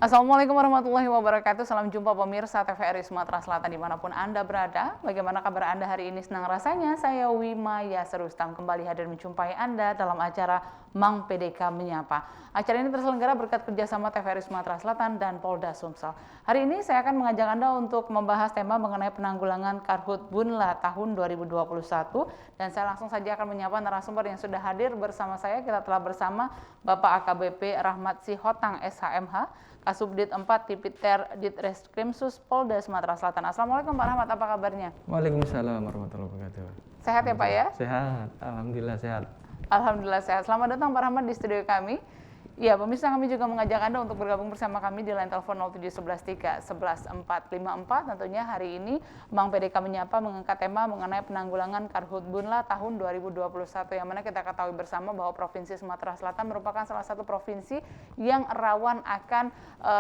Assalamualaikum warahmatullahi wabarakatuh. Salam jumpa pemirsa TVRI Sumatera Selatan dimanapun Anda berada. Bagaimana kabar Anda hari ini? Senang rasanya saya Wima Yasir Rustam kembali hadir menjumpai Anda dalam acara Mang PDK Menyapa. Acara ini terselenggara berkat kerjasama TVRI Sumatera Selatan dan Polda Sumsel. Hari ini saya akan mengajak Anda untuk membahas tema mengenai penanggulangan Karhutbunla tahun 2021. Dan saya langsung saja akan menyapa narasumber yang sudah hadir bersama saya. Kita telah bersama Bapak AKBP Rahmat Sihotang SHMH, Kasubdit 4 Tipiter Ditreskrimsus Polda Sumatera Selatan. Assalamualaikum Pak Rahmat, apa kabarnya? Waalaikumsalam warahmatullahi wabarakatuh. Sehat ya Pak ya? Sehat, alhamdulillah sehat. Alhamdulillah sehat. Selamat datang Pak Rahmat di studio kami. Ya, pemirsa, kami juga mengajak Anda untuk bergabung bersama kami di line telepon 07113 11 454. Tentunya hari ini Mang PDK Menyapa mengangkat tema mengenai penanggulangan Karhutbunla tahun 2021, yang mana kita ketahui bersama bahwa Provinsi Sumatera Selatan merupakan salah satu provinsi yang rawan akan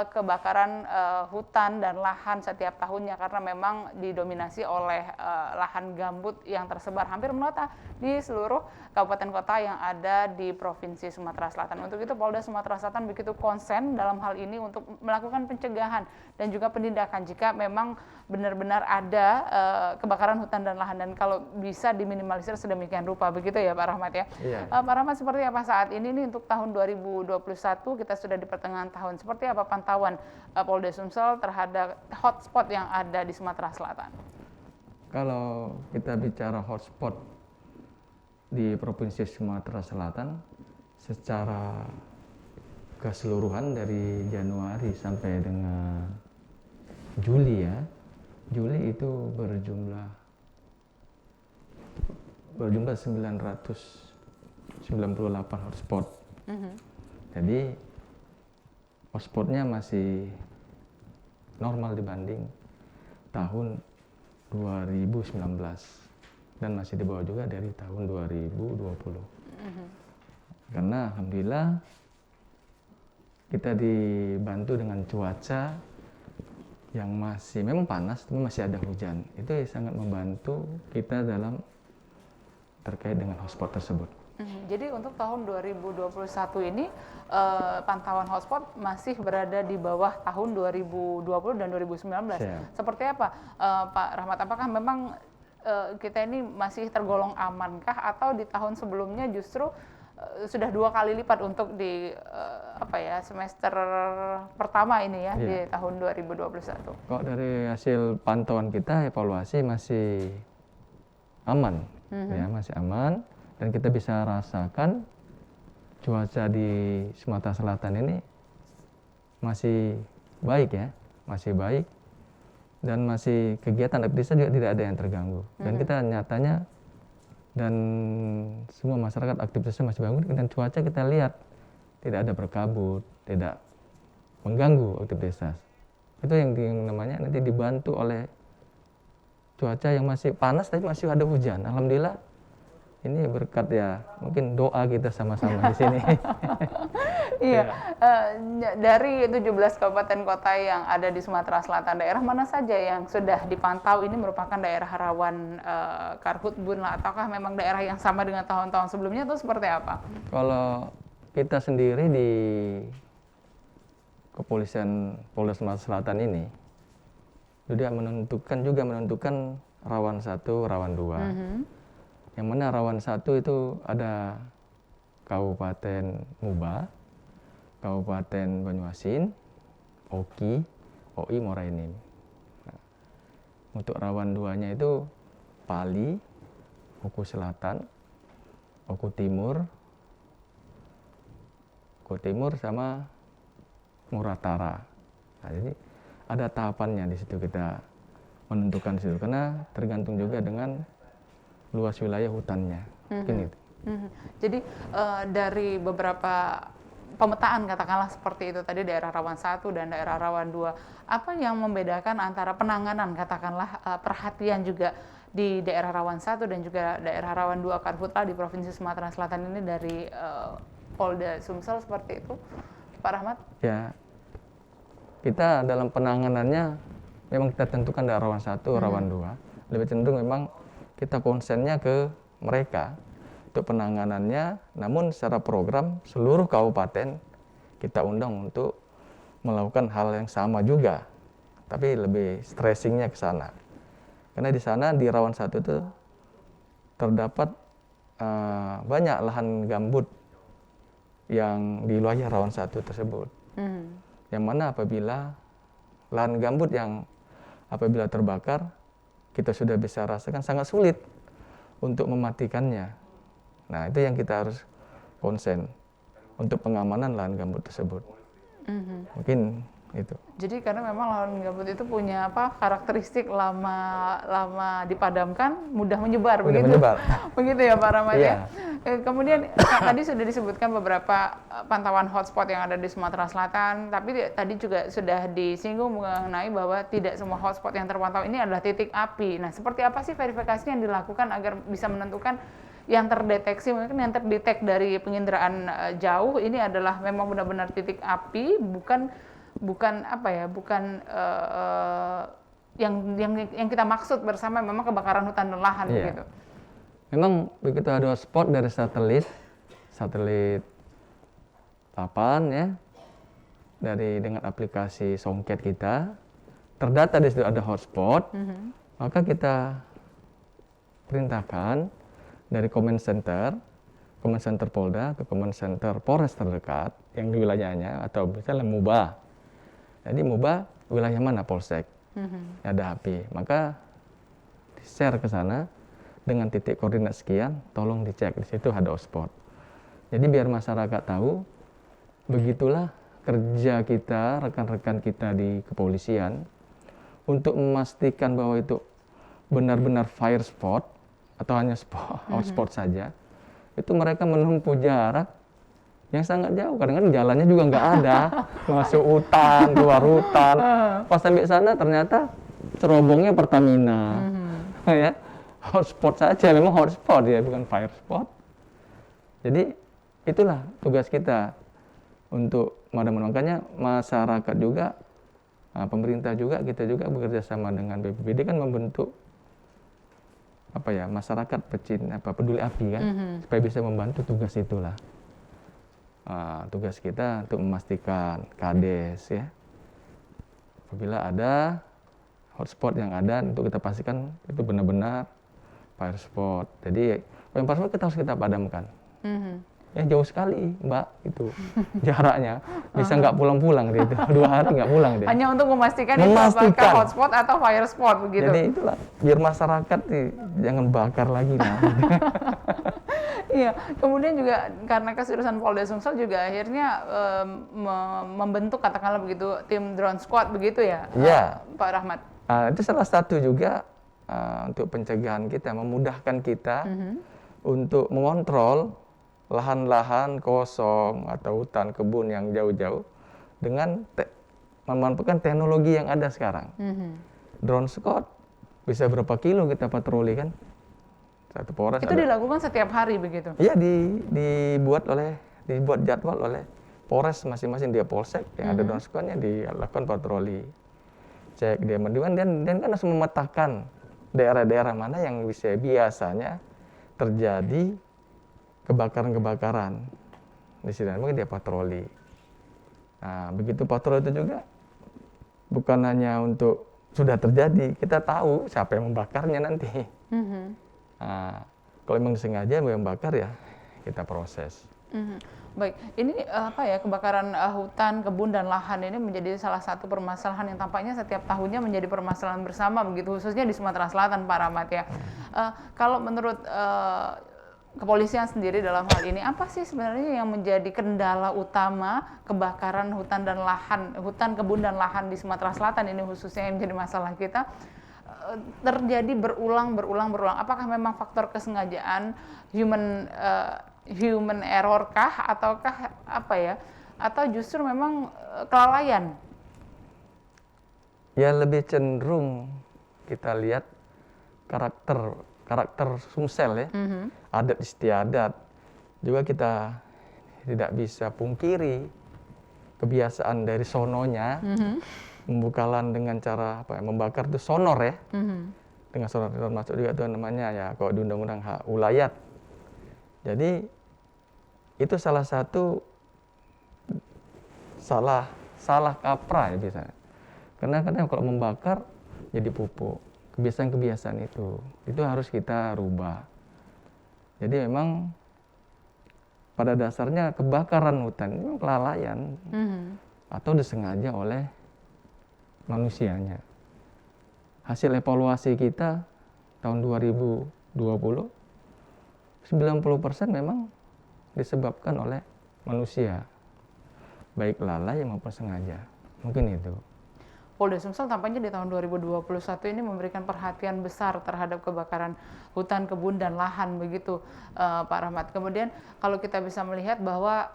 kebakaran hutan dan lahan setiap tahunnya, karena memang didominasi oleh lahan gambut yang tersebar hampir merata di seluruh kabupaten kota yang ada di Provinsi Sumatera Selatan. Untuk itu Polda Sumatera Selatan begitu konsen dalam hal ini untuk melakukan pencegahan dan juga penindakan jika memang benar-benar ada kebakaran hutan dan lahan, dan kalau bisa diminimalisir sedemikian rupa, begitu ya Pak Rahmat ya. Iya. Pak Rahmat, seperti apa saat ini nih untuk tahun 2021, kita sudah di pertengahan tahun, seperti apa pantauan Polda Sumsel terhadap hotspot yang ada di Sumatera Selatan? Kalau kita bicara hotspot di Provinsi Sumatera Selatan, secara keseluruhan dari Januari sampai dengan Juli ya, Juli itu berjumlah 998 hotspot. Jadi hotspotnya masih normal dibanding tahun 2019 dan masih di bawah juga dari tahun 2020. Karena alhamdulillah kita dibantu dengan cuaca yang masih memang panas, tapi masih ada hujan. Itu sangat membantu kita dalam terkait dengan hotspot tersebut. Jadi untuk tahun 2021 ini pantauan hotspot masih berada di bawah tahun 2020 dan 2019. Siap. Seperti apa Pak Rahmat? Apakah memang kita ini masih tergolong amankah, atau di tahun sebelumnya justru sudah 2 kali lipat untuk di semester pertama ini ya, di tahun 2021? Kok dari hasil pantauan kita, evaluasi masih aman, ya masih aman, dan kita bisa rasakan cuaca di Sumatera Selatan ini masih baik ya, masih baik, dan masih kegiatan aktivitas juga tidak ada yang terganggu. Dan kita nyatanya dan semua masyarakat aktivitasnya masih bagus, dan cuaca kita lihat tidak ada berkabut, tidak mengganggu aktivitas. Itu yang namanya nanti dibantu oleh cuaca yang masih panas tapi masih ada hujan. Alhamdulillah ini berkat ya mungkin doa kita sama-sama di sini. Iya, dari 17 kabupaten kota yang ada di Sumatera Selatan, daerah mana saja yang sudah dipantau ini merupakan daerah rawan Karhutbunla, ataukah memang daerah yang sama dengan tahun-tahun sebelumnya, atau seperti apa? Kalau kita sendiri di Kepolisian Polda Sumatera Selatan ini juga menentukan rawan 1, rawan 2. Yang mana rawan 1 itu ada Kabupaten Muba, Kabupaten Banyuasin, Oki, OI Muara Enim. Nah, untuk rawan 2-nya itu Pali, Oku Selatan, Oku Timur sama Muratara. Nah, jadi ada tahapannya di situ, kita menentukan di situ karena tergantung juga dengan luas wilayah hutannya. Gitu. Jadi dari beberapa pemetaan katakanlah seperti itu tadi, daerah rawan 1 dan daerah rawan 2, apa yang membedakan antara penanganan katakanlah perhatian juga di daerah rawan 1 dan juga daerah rawan 2 Karhutla di Provinsi Sumatera Selatan ini dari Polda Sumsel seperti itu, Pak Rahmat? Ya, kita dalam penanganannya memang kita tentukan daerah rawan 1, rawan 2. Lebih cenderung memang kita konsennya ke mereka untuk penanganannya, namun secara program seluruh kabupaten kita undang untuk melakukan hal yang sama juga, tapi lebih stressingnya ke sana. Karena di sana di Rawan 1 itu terdapat banyak lahan gambut yang di wilayah Rawan 1 tersebut. Yang mana apabila lahan gambut yang apabila terbakar, kita sudah bisa rasakan sangat sulit untuk mematikannya. Nah, itu yang kita harus konsen untuk pengamanan lahan gambut tersebut. Mungkin itu. Jadi karena memang lahan gambut itu punya karakteristik lama dipadamkan mudah menyebar, begitu. Begitu ya Pak Rahmat ya. Kemudian tadi sudah disebutkan beberapa pantauan hotspot yang ada di Sumatera Selatan, tapi tadi juga sudah disinggung mengenai bahwa tidak semua hotspot yang terpantau ini adalah titik api. Nah, seperti apa sih verifikasi yang dilakukan agar bisa menentukan yang terdeteksi, mungkin yang terdetek dari penginderaan jauh ini adalah memang benar-benar titik api, bukan yang kita maksud bersama memang kebakaran hutan dan lahan, begitu. Memang begitu ada hotspot dari satelit papan ya, dengan aplikasi Songket kita terdata di situ ada hotspot, maka kita perintahkan dari command center Polda ke command center Polres terdekat yang di wilayahnya, atau misalnya MUBA. Jadi MUBA wilayah mana Polsek ada api, maka di-share ke sana dengan titik koordinat sekian, tolong dicek di situ ada hotspot. Jadi biar masyarakat tahu, begitulah kerja kita, rekan-rekan kita di kepolisian untuk memastikan bahwa itu benar-benar fire spot atau hanya hotspot saja. Itu mereka menempuh jarak yang sangat jauh, kadang-kadang jalannya juga nggak ada, masuk hutan, keluar hutan. Pas sampai sana ternyata cerobongnya Pertamina, ya hotspot saja, memang hotspot ya, bukan fire spot. Jadi itulah tugas kita untuk memadamkan. Makanya masyarakat juga, pemerintah juga, kita juga bekerja sama dengan BPBD kan membentuk masyarakat peduli api kan, supaya bisa membantu tugas itulah. Tugas kita untuk memastikan Kades ya, apabila ada hotspot yang ada, untuk kita pastikan itu benar-benar fire spot. Jadi yang fire spot harus kita padamkan. Ya jauh sekali Mbak itu jaraknya, bisa nggak pulang-pulang dia itu 2 hari nggak pulang dia. Hanya untuk memastikan itu apakah hotspot atau fire spot begitu. Jadi itulah biar masyarakat jangan bakar lagi nah. Iya, kemudian juga karena keseriusan Polda Sumsel juga akhirnya membentuk katakanlah begitu tim drone squad begitu ya, Pak Rahmat. Itu salah satu juga untuk pencegahan kita, memudahkan kita untuk mengontrol lahan-lahan kosong atau hutan kebun yang jauh-jauh dengan memanfaatkan teknologi yang ada sekarang. Drone squad bisa berapa kilo kita patroli kan? Satu Polres. Itu dilakukan setiap hari begitu? Iya, dibuat jadwal oleh Polres masing-masing, dia Polsek yang ada drone squadnya, dilakukan patroli, cek dia menduan, dan kan harus memetakan daerah-daerah mana yang biasanya terjadi kebakaran di sini, mungkin dia patroli. Nah, begitu patroli itu juga bukan hanya untuk sudah terjadi, kita tahu siapa yang membakarnya nanti. Nah, kalau memang disengaja yang bakar ya kita proses. Baik, ini kebakaran hutan, kebun dan lahan ini menjadi salah satu permasalahan yang tampaknya setiap tahunnya menjadi permasalahan bersama begitu, khususnya di Sumatera Selatan Pak Rahmat ya. Kalau menurut kepolisian sendiri dalam hal ini, apa sih sebenarnya yang menjadi kendala utama kebakaran hutan, kebun dan lahan di Sumatera Selatan ini khususnya yang menjadi masalah kita terjadi berulang? Apakah memang faktor kesengajaan, human error kah, ataukah atau justru memang kelalaian? Ya lebih cenderung kita lihat karakter Sumsel ya, adat istiadat. Juga kita tidak bisa pungkiri kebiasaan dari sononya, membuka lahan dengan cara membakar itu sonor ya, dengan sonor, termasuk juga itu namanya ya kalau di undang-undang hak ulayat. Jadi itu salah satu salah kaprah ya bisa. Karena kadang kalau membakar jadi pupuk. Kebiasaan-kebiasaan itu harus kita rubah. Jadi memang pada dasarnya kebakaran hutan itu kelalaian atau disengaja oleh manusianya. Hasil evaluasi kita tahun 2020, 90% memang disebabkan oleh manusia, baik lalai maupun sengaja. Mungkin itu. Polda Sumsel tampaknya di tahun 2021 ini memberikan perhatian besar terhadap kebakaran hutan, kebun, dan lahan begitu, Pak Rahmat. Kemudian kalau kita bisa melihat bahwa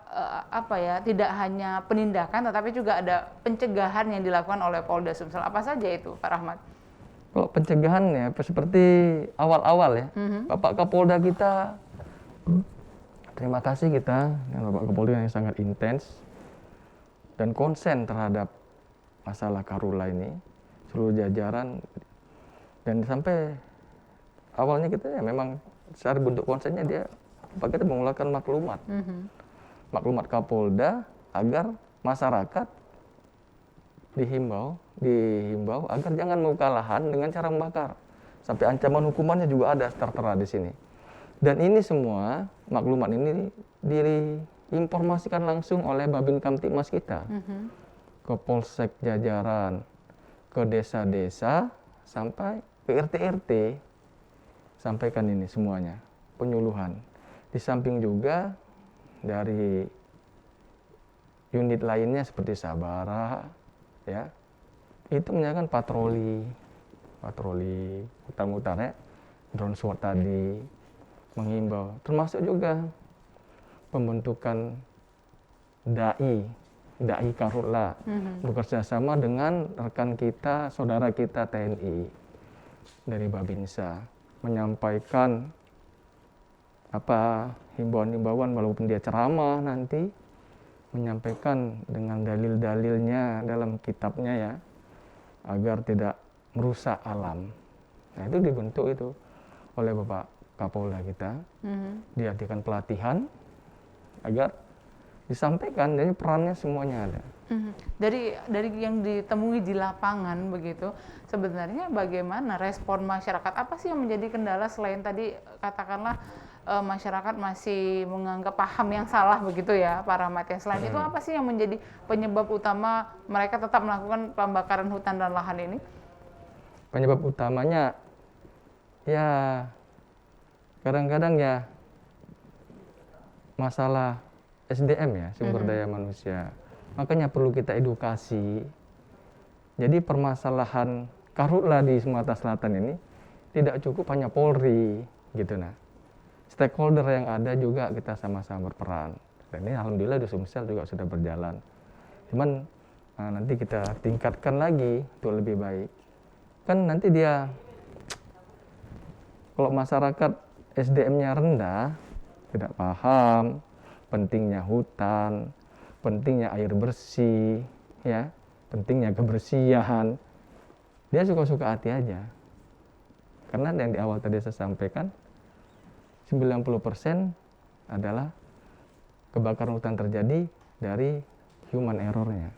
tidak hanya penindakan, tetapi juga ada pencegahan yang dilakukan oleh Polda Sumsel. Apa saja itu, Pak Rahmat? Kalau pencegahannya seperti awal-awal ya, Bapak Kapolda kita, terima kasih kita, Bapak Kapolda yang sangat intens dan konsen terhadap masalah Karhutla ini, seluruh jajaran, dan sampai awalnya kita ya memang secara bentuk konsennya dia kita mengeluarkan maklumat Kapolda agar masyarakat dihimbau agar jangan membuka lahan dengan cara membakar. Sampai ancaman hukumannya juga ada tertera di sini. Dan ini semua maklumat ini diinformasikan langsung oleh Babin Kamtibmas kita. Ke polsek jajaran, ke desa-desa, sampai ke RT-RT, sampaikan ini semuanya, penyuluhan. Di samping juga dari unit lainnya seperti Sabara, ya, itu menjalankan patroli hutan-hutan ya, drone SWAT tadi, menghimbau, termasuk juga pembentukan DAI Karhutla, bekerja sama dengan rekan kita, saudara kita TNI dari Babinsa, menyampaikan himbauan-himbauan walaupun dia ceramah nanti, menyampaikan dengan dalil-dalilnya dalam kitabnya ya, agar tidak merusak alam. Nah itu dibentuk itu oleh Bapak Kapolda kita, diadakan pelatihan agar disampaikan, jadi perannya semuanya ada. Dari yang ditemui di lapangan begitu, sebenarnya bagaimana respon masyarakat? Apa sih yang menjadi kendala selain tadi katakanlah masyarakat masih menganggap paham yang salah begitu ya, Pak Rahmat? Selain itu apa sih yang menjadi penyebab utama mereka tetap melakukan pembakaran hutan dan lahan ini? Penyebab utamanya ya kadang-kadang ya masalah SDM ya, sumber daya manusia. Makanya perlu kita edukasi. Jadi permasalahan Karhutla di Sumatera Selatan ini tidak cukup hanya Polri gitu nah. Stakeholder yang ada juga kita sama-sama berperan. Dan ini alhamdulillah di Sumsel juga sudah berjalan. Cuman nanti kita tingkatkan lagi untuk lebih baik. Kan nanti dia kalau masyarakat SDM-nya rendah, tidak paham pentingnya hutan, pentingnya air bersih, ya, pentingnya kebersihan. Dia suka-suka hati aja. Karena yang di awal tadi saya sampaikan, 90% adalah kebakaran hutan terjadi dari human error-nya.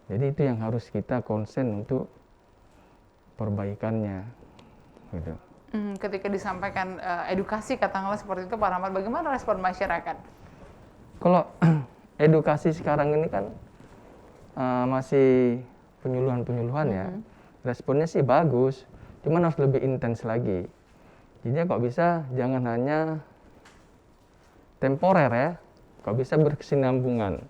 Jadi itu yang harus kita konsen untuk perbaikannya. Gitu. Ketika disampaikan edukasi katakanlah seperti itu, Pak Rahmat, bagaimana respon masyarakat? Kalau edukasi sekarang ini kan masih penyuluhan ya, responnya sih bagus, cuman harus lebih intens lagi. Jadi kok bisa jangan hanya temporer ya, kok bisa berkesinambungan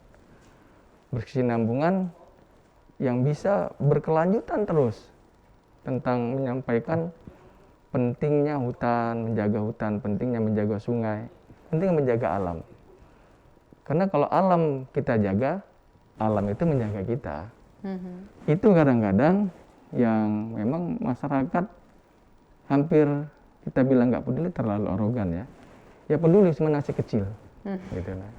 yang bisa berkelanjutan terus tentang menyampaikan pentingnya hutan, pentingnya menjaga sungai, pentingnya menjaga alam. Karena kalau alam kita jaga, alam itu menjaga kita. Itu kadang-kadang yang memang masyarakat hampir kita bilang nggak peduli, terlalu arogan ya. Ya peduli, cuma masih kecil. Gitu lah.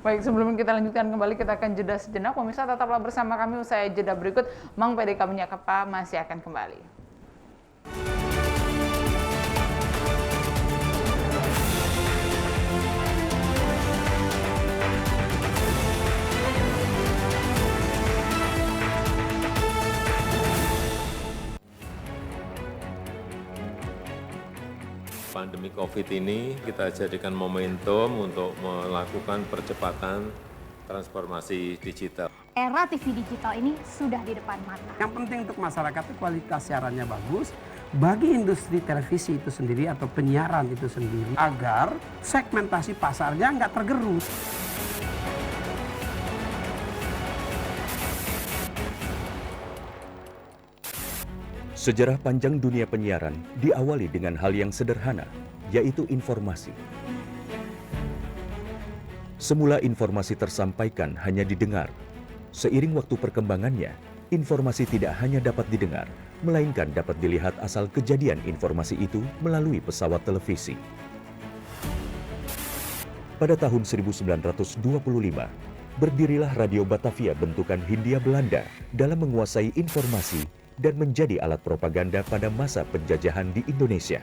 Baik, sebelum kita lanjutkan kembali, kita akan jeda sejenak. Pemirsa tetaplah bersama kami, usai jeda berikut Mang PDK Menyapa masih akan kembali. COVID ini kita jadikan momentum untuk melakukan percepatan transformasi digital. Era TV digital ini sudah di depan mata. Yang penting untuk masyarakat itu kualitas siarannya bagus, bagi industri televisi itu sendiri atau penyiaran itu sendiri, agar segmentasi pasarnya nggak tergerus. Sejarah panjang dunia penyiaran diawali dengan hal yang sederhana, yaitu informasi. Semula informasi tersampaikan hanya didengar. Seiring waktu perkembangannya, informasi tidak hanya dapat didengar, melainkan dapat dilihat asal kejadian informasi itu melalui pesawat televisi. Pada tahun 1925, berdirilah Radio Batavia bentukan Hindia Belanda dalam menguasai informasi dan menjadi alat propaganda pada masa penjajahan di Indonesia.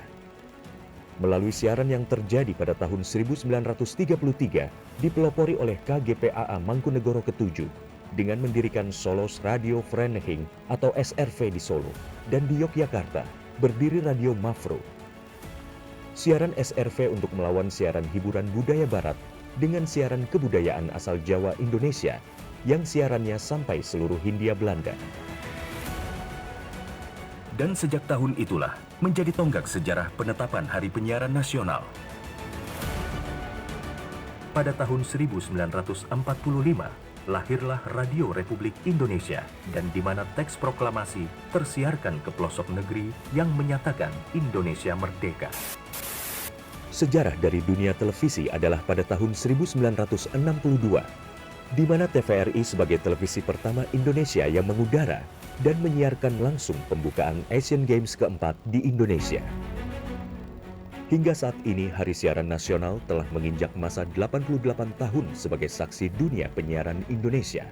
Melalui siaran yang terjadi pada tahun 1933, dipelopori oleh KGPAA Mangkunegoro ke-7 dengan mendirikan Solos Radio Vereniging atau SRV di Solo, dan di Yogyakarta berdiri Radio Mafro. Siaran SRV untuk melawan siaran hiburan budaya barat dengan siaran kebudayaan asal Jawa Indonesia yang siarannya sampai seluruh Hindia Belanda. Dan sejak tahun itulah menjadi tonggak sejarah penetapan Hari Penyiaran Nasional. Pada tahun 1945, lahirlah Radio Republik Indonesia, dan di mana teks proklamasi tersiarkan ke pelosok negeri yang menyatakan Indonesia merdeka. Sejarah dari dunia televisi adalah pada tahun 1962, di mana TVRI sebagai televisi pertama Indonesia yang mengudara dan menyiarkan langsung pembukaan Asian Games keempat di Indonesia. Hingga saat ini, Hari Siaran Nasional telah menginjak masa 88 tahun sebagai saksi dunia penyiaran Indonesia.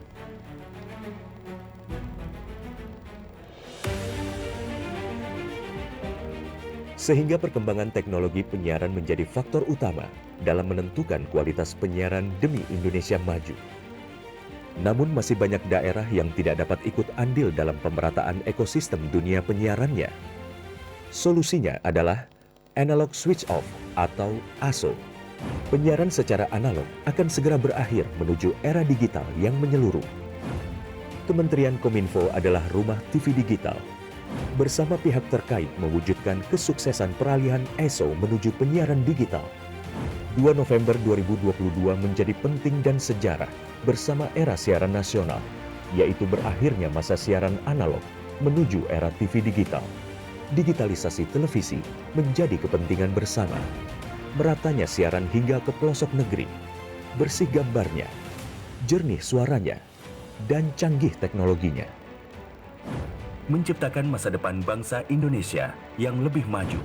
Sehingga perkembangan teknologi penyiaran menjadi faktor utama dalam menentukan kualitas penyiaran demi Indonesia maju. Namun masih banyak daerah yang tidak dapat ikut andil dalam pemerataan ekosistem dunia penyiarannya. Solusinya adalah Analog Switch Off atau ASO. Penyiaran secara analog akan segera berakhir menuju era digital yang menyeluruh. Kementerian Kominfo adalah rumah TV digital. Bersama pihak terkait mewujudkan kesuksesan peralihan ESO menuju penyiaran digital. 2 November 2022 menjadi penting dan sejarah bersama era siaran nasional, yaitu berakhirnya masa siaran analog menuju era TV digital. Digitalisasi televisi menjadi kepentingan bersama. Meratanya siaran hingga ke pelosok negeri, bersih gambarnya, jernih suaranya, dan canggih teknologinya. Menciptakan masa depan bangsa Indonesia yang lebih maju.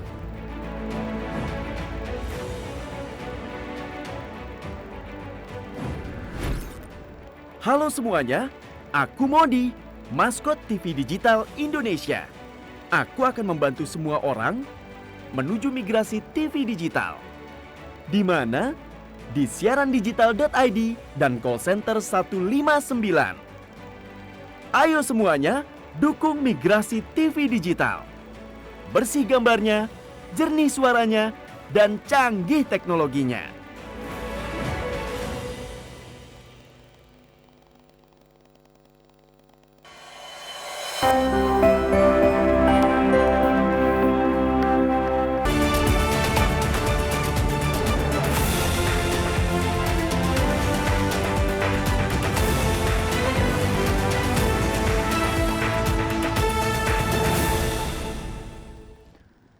Halo semuanya, aku Modi, maskot TV Digital Indonesia. Aku akan membantu semua orang menuju migrasi TV digital. Di mana? Di siarandigital.id dan call center 159. Ayo semuanya, dukung migrasi TV digital. Bersih gambarnya, jernih suaranya, dan canggih teknologinya.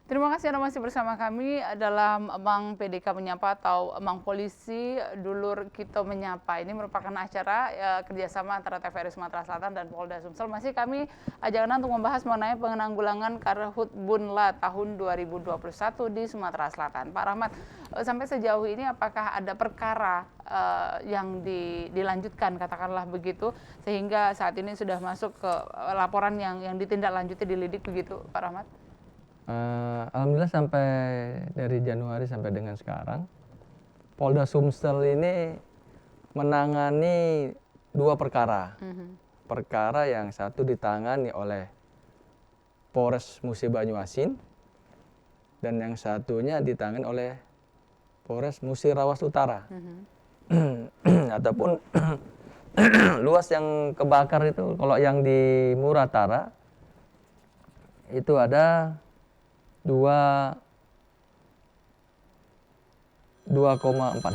Terima kasih Anda masih bersama kami dalam Emang PDK Menyapa atau Emang Polisi Dulur Kito Menyapa. Ini merupakan acara kerjasama antara TVRI Sumatera Selatan dan Polda Sumsel. Masih kami ajak Anda untuk membahas mengenai penanggulangan Karhutbunla tahun 2021 di Sumatera Selatan. Pak Rahmat, sampai sejauh ini apakah ada perkara yang dilanjutkan, katakanlah begitu, sehingga saat ini sudah masuk ke laporan yang ditindaklanjuti dilidik begitu, Pak Rahmat? Alhamdulillah sampai dari Januari sampai dengan sekarang, Polda Sumsel ini menangani 2 perkara. Perkara yang satu ditangani oleh Polres Musi Banyuasin dan yang satunya ditangani oleh Polres Musirawas Utara. Ataupun luas yang kebakar itu, kalau yang di Muratara itu ada 2,4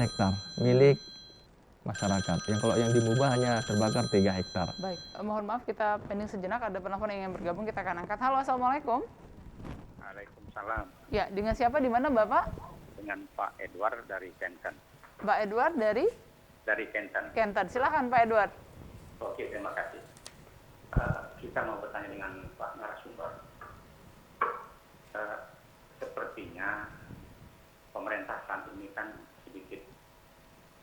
hektar milik masyarakat. Yang kalau yang di Muba hanya terbakar 3 hektar. Baik, mohon maaf kita pending sejenak, ada penelpon yang ingin bergabung, kita akan angkat. Halo, Assalamualaikum. Waalaikumsalam. Ya, dengan siapa, di mana Bapak? Dengan Pak Edward dari Kenten. Pak Edward dari Dari Kenten. Kenten. Silakan Pak Edward. Oke, terima kasih. Kita mau bertanya dengan Pak narasumber. Sepertinya pemerintah saat ini kan sedikit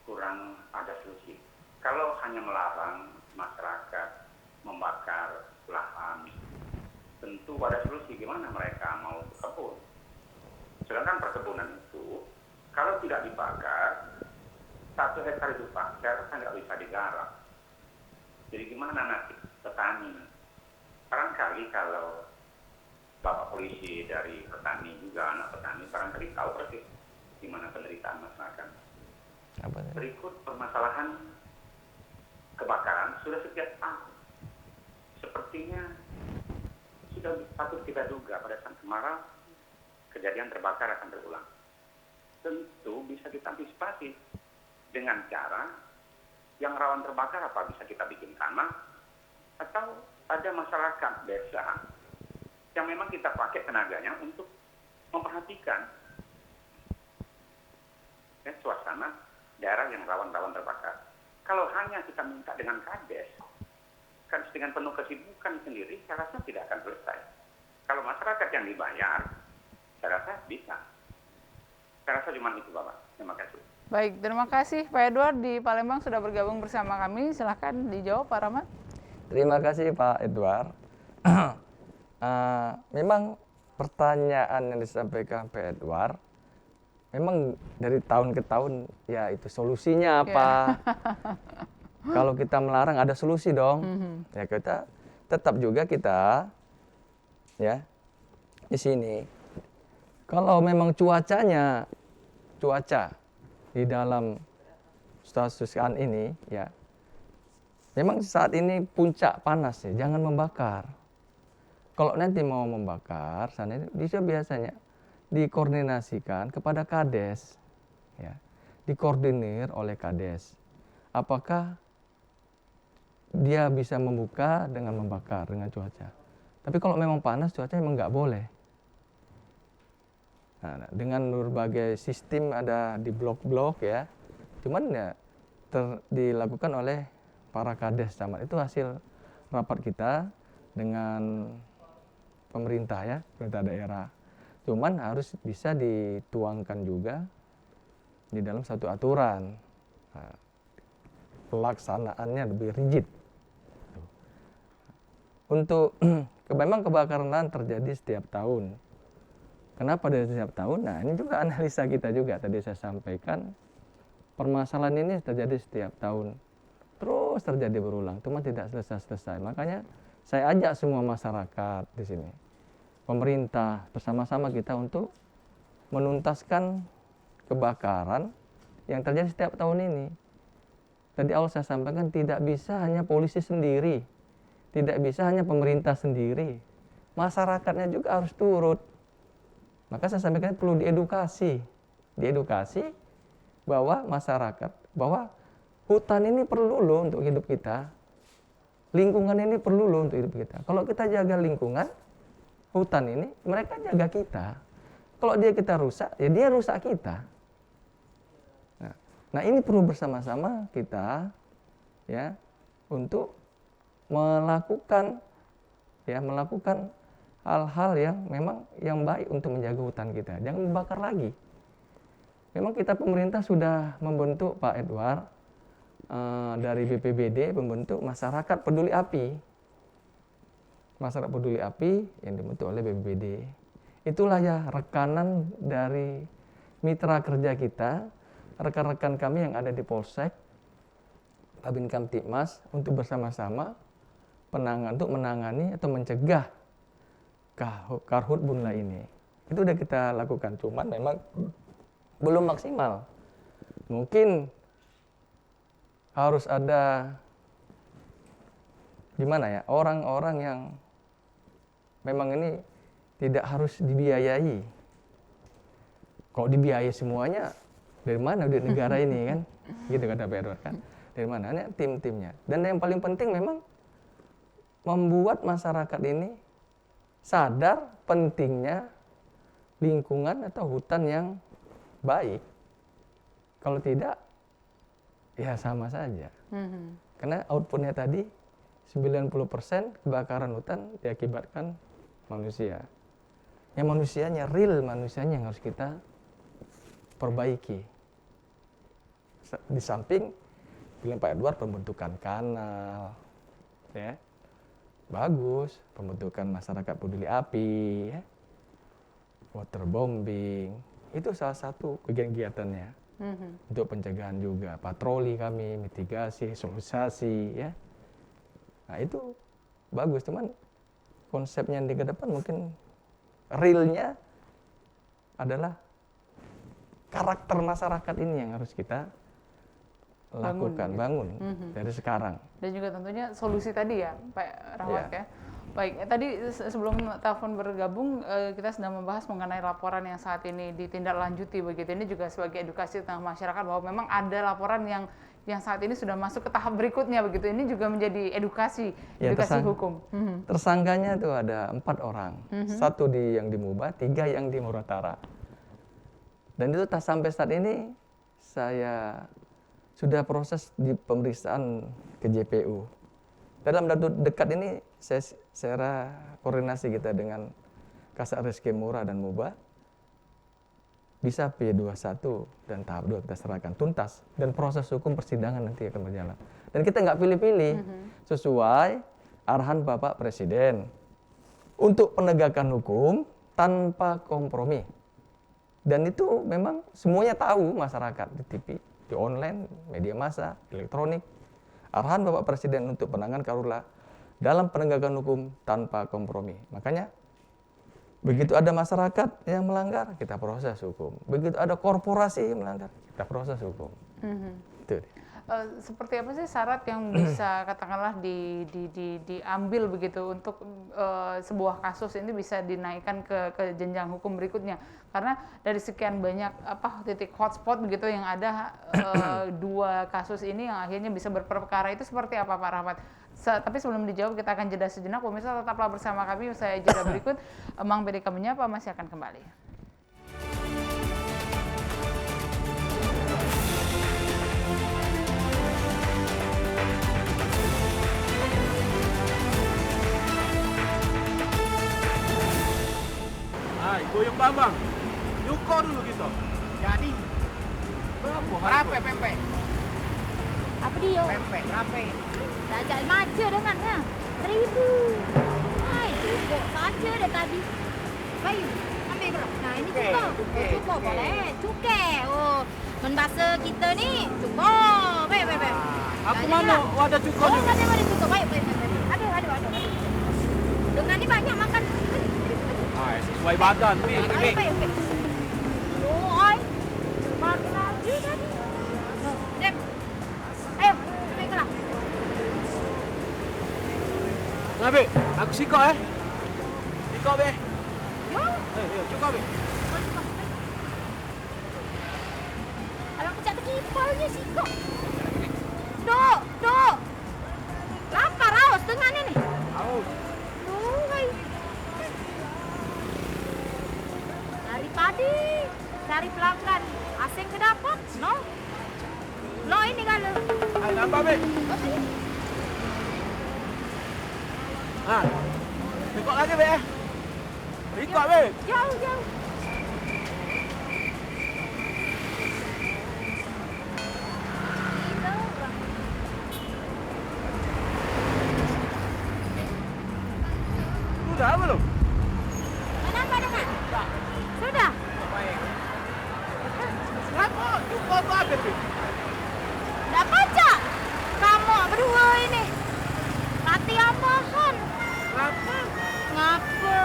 kurang ada solusi. Kalau hanya melarang masyarakat membakar lahan, tentu ada solusi gimana mereka mau berkebun. Sedangkan perkebunan itu kalau tidak dibakar, 1 hektar itu Pak, saya rasa nggak bisa digarap. Jadi gimana nanti petani? Barangkali kalau Bapak polisi dari petani juga anak petani barangkali tahu persis gimana penderitaan masyarakat. Berikut permasalahan kebakaran sudah setiap tahun. Sepertinya sudah patut kita duga pada saat kemarau kejadian terbakar akan berulang. Tentu bisa kita antisipasi dengan cara yang rawan terbakar, apa bisa kita bikin tanah atau ada masyarakat desa yang memang kita pakai tenaganya untuk memperhatikan suasana daerah yang rawan-rawan terbakar. Kalau hanya kita minta dengan kades, kan dengan penuh kesibukan sendiri, saya rasa tidak akan selesai. Kalau masyarakat yang dibayar, saya rasa bisa. Saya rasa cuma itu, Bapak. Terima kasih. Baik, terima kasih Pak Edward di Palembang sudah bergabung bersama kami. Silahkan dijawab Pak Rahmat. Terima kasih Pak Edward. Memang pertanyaan yang disampaikan Pak Edward, memang dari tahun ke tahun ya itu solusinya apa? Kalau kita melarang ada solusi dong. Ya kita tetap juga kita ya di sini. Kalau memang cuaca di dalam status ini ya memang saat ini puncak panas ya, jangan membakar. Kalau nanti mau membakar sana ini bisa biasanya dikoordinasikan kepada Kades ya, dikoordinir oleh Kades. Apakah dia bisa membuka dengan membakar dengan cuaca? Tapi kalau memang panas cuaca memang nggak boleh. Nah, dengan berbagai sistem ada di blok-blok ya, cuman ya dilakukan oleh para Kades camat. Itu hasil rapat kita dengan pemerintah ya, pemerintah daerah. Cuman harus bisa dituangkan juga di dalam satu aturan. Nah, pelaksanaannya lebih rigid. Untuk memang kebakaran lahan terjadi setiap tahun. Kenapa dari setiap tahun? Nah ini juga analisa kita juga tadi saya sampaikan. Permasalahan ini terjadi setiap tahun. Terus terjadi berulang, cuma tidak selesai-selesai. Makanya saya ajak semua masyarakat di sini. Pemerintah bersama-sama kita untuk menuntaskan kebakaran yang terjadi setiap tahun ini. Tadi awal saya sampaikan tidak bisa hanya polisi sendiri. Tidak bisa hanya pemerintah sendiri. Masyarakatnya juga harus turut. Maka saya sampaikan perlu diedukasi bahwa masyarakat, bahwa hutan ini perlu loh untuk hidup kita, lingkungan ini perlu loh untuk hidup kita. Kalau kita jaga lingkungan, hutan ini, mereka jaga kita. Kalau dia kita rusak, ya dia rusak kita. Nah ini perlu bersama-sama kita, ya, untuk melakukan hal-hal yang memang yang baik untuk menjaga hutan kita. Jangan membakar lagi. Memang kita pemerintah sudah membentuk Pak Edward dari BPBD membentuk masyarakat peduli api. Masyarakat peduli api yang dibentuk oleh BPBD. Itulah ya rekanan dari mitra kerja kita, rekan-rekan kami yang ada di Polsek, Babin Kamtipmas untuk bersama-sama untuk menangani atau mencegah Karhutbunlah ini. Itu udah kita lakukan, cuman memang belum maksimal. Mungkin harus ada gimana ya, orang-orang yang memang ini tidak harus dibiayai. Kalau dibiayai semuanya, dari mana duit negara ini kan? Gitu kata Pak Edward kan. Dari mana? Ini tim-timnya. Dan yang paling penting memang membuat masyarakat ini sadar pentingnya lingkungan atau hutan yang baik. Kalau tidak, ya sama saja. Karena outputnya tadi 90% kebakaran hutan diakibatkan manusia. Yang manusianya, real manusianya yang harus kita perbaiki. Di samping bilang Pak Edward pembentukan kanal, ya bagus, pembentukan masyarakat peduli api, ya. Waterbombing, itu salah satu kegiatannya. Untuk pencegahan juga, patroli kami, mitigasi, sosialisasi, ya. Nah itu bagus, cuman konsepnya di ke depan mungkin realnya adalah karakter masyarakat ini yang harus kita lakukan, bangun dari sekarang. Dan juga tentunya solusi tadi ya, Pak Rahmat ya. Baik, tadi sebelum telepon bergabung kita sedang membahas mengenai laporan yang saat ini ditindaklanjuti begitu. Ini juga sebagai edukasi tentang masyarakat bahwa memang ada laporan yang saat ini sudah masuk ke tahap berikutnya begitu. Ini juga menjadi edukasi hukum. Tersangkanya itu ada 4 orang, 1 yang di Muba, 3 yang di Muratara. Dan itu sampai saat ini saya sudah proses di pemeriksaan ke JPU. Dalam waktu dekat ini saya koordinasi kita dengan Kasat Reskrim Mura dan Muba. Bisa P21 dan tahap 2 kita serahkan tuntas dan proses hukum persidangan nanti akan berjalan. Dan kita nggak pilih-pilih, sesuai arahan Bapak Presiden untuk penegakan hukum tanpa kompromi. Dan itu memang semuanya tahu masyarakat di TV, di online, media massa, elektronik. Arahan Bapak Presiden untuk penanganan karhutla dalam penegakan hukum tanpa kompromi. Makanya begitu ada masyarakat yang melanggar, kita proses hukum. Begitu ada korporasi yang melanggar, kita proses hukum. Itu. Seperti apa sih syarat yang bisa katakanlah diambil begitu untuk sebuah kasus ini bisa dinaikkan ke jenjang hukum berikutnya? Karena dari sekian banyak titik hotspot begitu yang ada 2 kasus ini yang akhirnya bisa berperkara, itu seperti apa Pak Rahmat? Tapi sebelum dijawab kita akan jeda sejenak. Pemirsa tetaplah bersama kami, usai jeda berikut Mang BDK Menyapa masih akan kembali. Hai, goyang bambang. Yuko dulu gitu. Jadi berapa pempek? Apa dia? Pempek berapa? Dah jadi maca dengannya. 1,000. Hai, cukup saja dah tadi. Bayu, ambil berapa? Nah, ini cukup. Cukup boleh. Cukup. Oh, membahasa kita ni cukup. Baik. Aku mana ada cukup? Oh, ada cukup. Baik. Ada. Dengan ni banyak makan. Hai, sesuai badan ni. Baik. Oh, ai. Makan lagi tadi. Dem. Ayo, baiklah. Nabi, aku sikok Sikok be. Yo. Cukup be. Alang pecah terkipalnya sikok. Duk. Lapar haus dengan ini. Haus. Oh, hai. Cari padi, cari pelanggan. Asing ke dapat, no? Lo ini kalau. Hai, nambah be. Ah. Sikok lagi be. Sikok be. Jauh. Sudah belum? Kenapa dengan? Sudah. Cukup apa be? Dah baca. Kamu berdua ini. Mati apaan? Apa? Ngapa?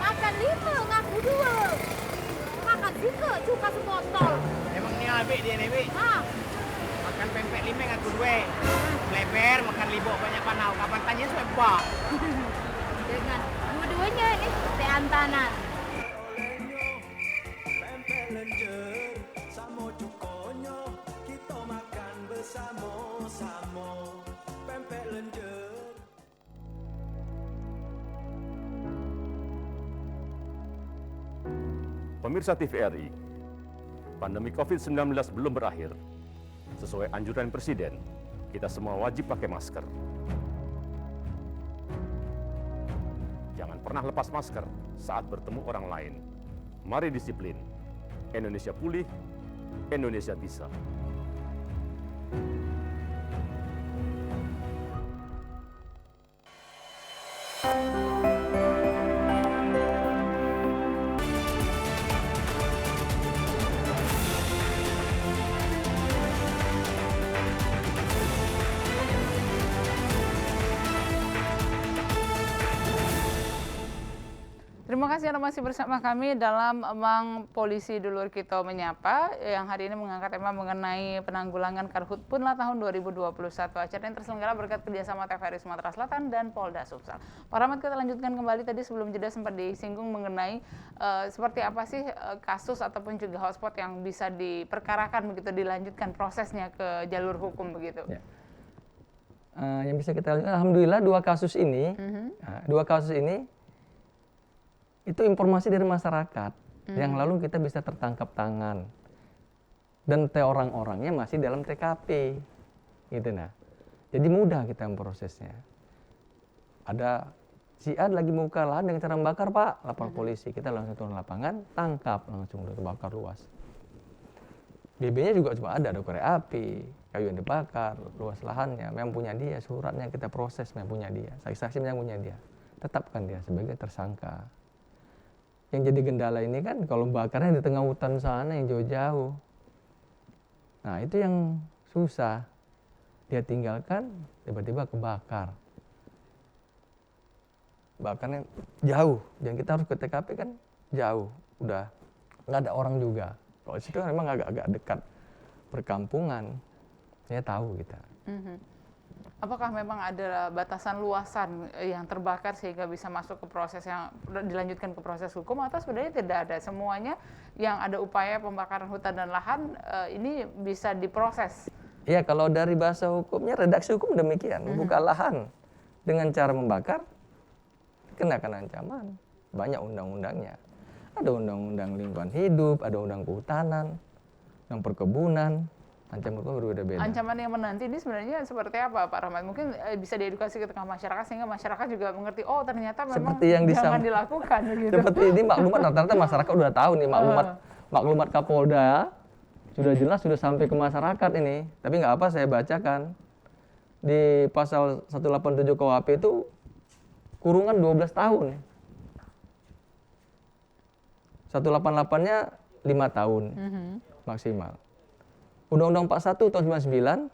Makan 5 ngaku dua. Makan juga cuka sebotol. Emang ni abik dia ni, Bik. Makan pempek limeng aku duit. Leber, makan libok banyak panau. Kapan tanya sebab. Dengan dua-duanya ni seantanan. Pemirsa TVRI, pandemi COVID-19 belum berakhir. Sesuai anjuran Presiden, kita semua wajib pakai masker. Jangan pernah lepas masker saat bertemu orang lain. Mari disiplin. Indonesia pulih, Indonesia bisa. Terima kasih Anda masih bersama kami dalam Emang Polisi Dulur Kita Menyapa yang hari ini mengangkat tema mengenai penanggulangan Karhutpun tahun 2021. Acara yang terselenggara berkat kerjasama TVRI Sumatera Selatan dan Polda Sumsel. Pak Rahmat, kita lanjutkan kembali tadi sebelum jeda sempat disinggung mengenai seperti apa sih kasus ataupun juga hotspot yang bisa diperkarakan begitu, dilanjutkan prosesnya ke jalur hukum begitu. Ya. Yang bisa kita lihat, alhamdulillah dua kasus ini itu informasi dari masyarakat yang lalu kita bisa tertangkap tangan dan orang-orangnya masih dalam TKP gitu. Nah, jadi mudah kita memprosesnya. Ada si A lagi buka lahan dengan cara membakar, Pak, lapor polisi, kita langsung turun lapangan, tangkap langsung, udah kebakar luas. BB-nya juga cuma ada korek api, kayu yang dibakar, luas lahannya, memang punya dia, suratnya kita proses, memang punya dia, saksi-saksi memang punya dia, tetapkan dia sebagai tersangka. Yang jadi kendala ini kan kalau bakarnya di tengah hutan sana yang jauh-jauh. Nah itu yang susah. Dia tinggalkan, tiba-tiba kebakar. Bakarnya jauh, dan kita harus ke TKP kan jauh. Udah nggak ada orang juga. Kalau di situ memang agak-agak dekat perkampungan. Saya tahu kita. Apakah memang ada batasan luasan yang terbakar sehingga bisa masuk ke proses yang dilanjutkan ke proses hukum, atau sebenarnya tidak ada, semuanya yang ada upaya pembakaran hutan dan lahan ini bisa diproses? Iya, kalau dari bahasa hukumnya, redaksi hukum demikian, membuka lahan dengan cara membakar kenakan ancaman. Banyak undang-undangnya. Ada undang-undang lingkungan hidup, ada undang kehutanan, undang perkebunan. Ancaman hukum berbeda-beda. Ancaman yang menanti ini sebenarnya seperti apa, Pak Rahmat? Mungkin bisa diedukasi ke tengah masyarakat sehingga masyarakat juga mengerti, oh ternyata memang jangan dilakukan. Gitu. Seperti ini maklumat rata-rata masyarakat udah tahu nih, maklumat Kapolda sudah jelas, sudah sampai ke masyarakat ini. Tapi nggak apa, saya bacakan. Di pasal 187 KUHP itu kurungan 12 tahun. 188-nya 5 tahun maksimal. Undang-Undang 41 tahun 99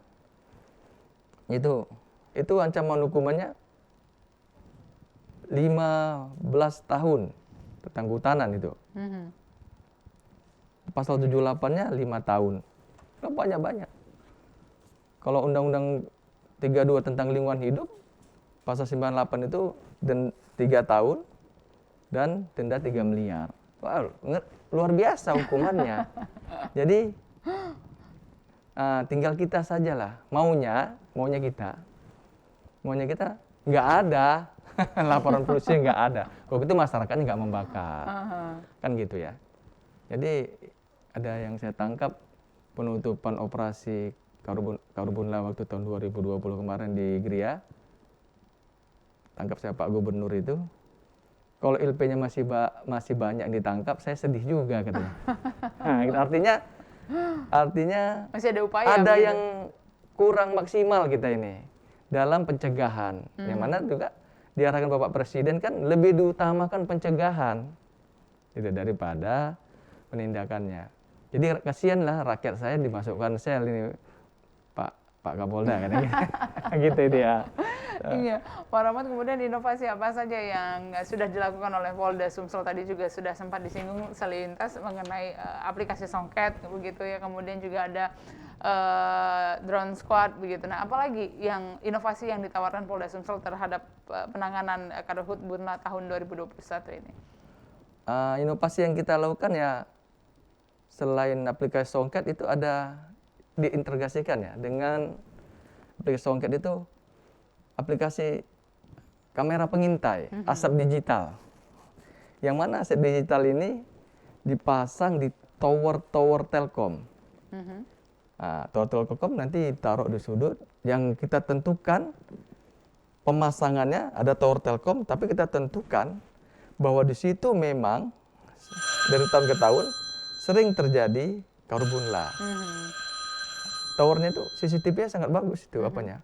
itu ancaman hukumannya 15 tahun tentang kehutanan itu. Pasal 78-nya 5 tahun. Kan banyak-banyak. Kalau Undang-Undang 32 tentang lingkungan hidup, pasal 98 itu 3 tahun dan denda 3 miliar. Wow, luar biasa hukumannya. Jadi tinggal kita sajalah, maunya kita nggak ada laporan polisi, nggak ada. Kalau itu masyarakatnya nggak membakar, kan gitu ya. Jadi ada yang saya tangkap penutupan operasi Karhutpun waktu tahun 2020 kemarin di Gria, tangkap saya Pak Gubernur itu. Kalau LP-nya masih banyak ditangkap, saya sedih juga katanya. Nah, artinya masih ada upaya, ada yang kurang maksimal kita ini dalam pencegahan. Yang mana juga diarahkan Bapak Presiden kan lebih diutamakan pencegahan gitu daripada penindakannya. Jadi kasihanlah rakyat saya dimasukkan sel ini, Pak Kapolda katanya. Gitu dia. Iya, Pak Rahmat, kemudian inovasi apa saja yang sudah dilakukan oleh Polda Sumsel? Tadi juga sudah sempat disinggung selintas mengenai aplikasi Songket begitu ya, kemudian juga ada drone squad begitu. Nah, apalagi yang inovasi yang ditawarkan Polda Sumsel terhadap penanganan Karhutbunla tahun 2021 ini? Inovasi yang kita lakukan ya, selain aplikasi Songket itu ada diintegrasikan ya dengan aplikasi Songket itu aplikasi kamera pengintai asap digital, yang mana asap digital ini dipasang di tower Telkom. Nah, tower Telkom nanti taruh di sudut yang kita tentukan pemasangannya, ada tower Telkom, tapi kita tentukan bahwa di situ memang dari tahun ke tahun sering terjadi Karhutbunla. Towernya itu CCTV-nya sangat bagus itu apanya,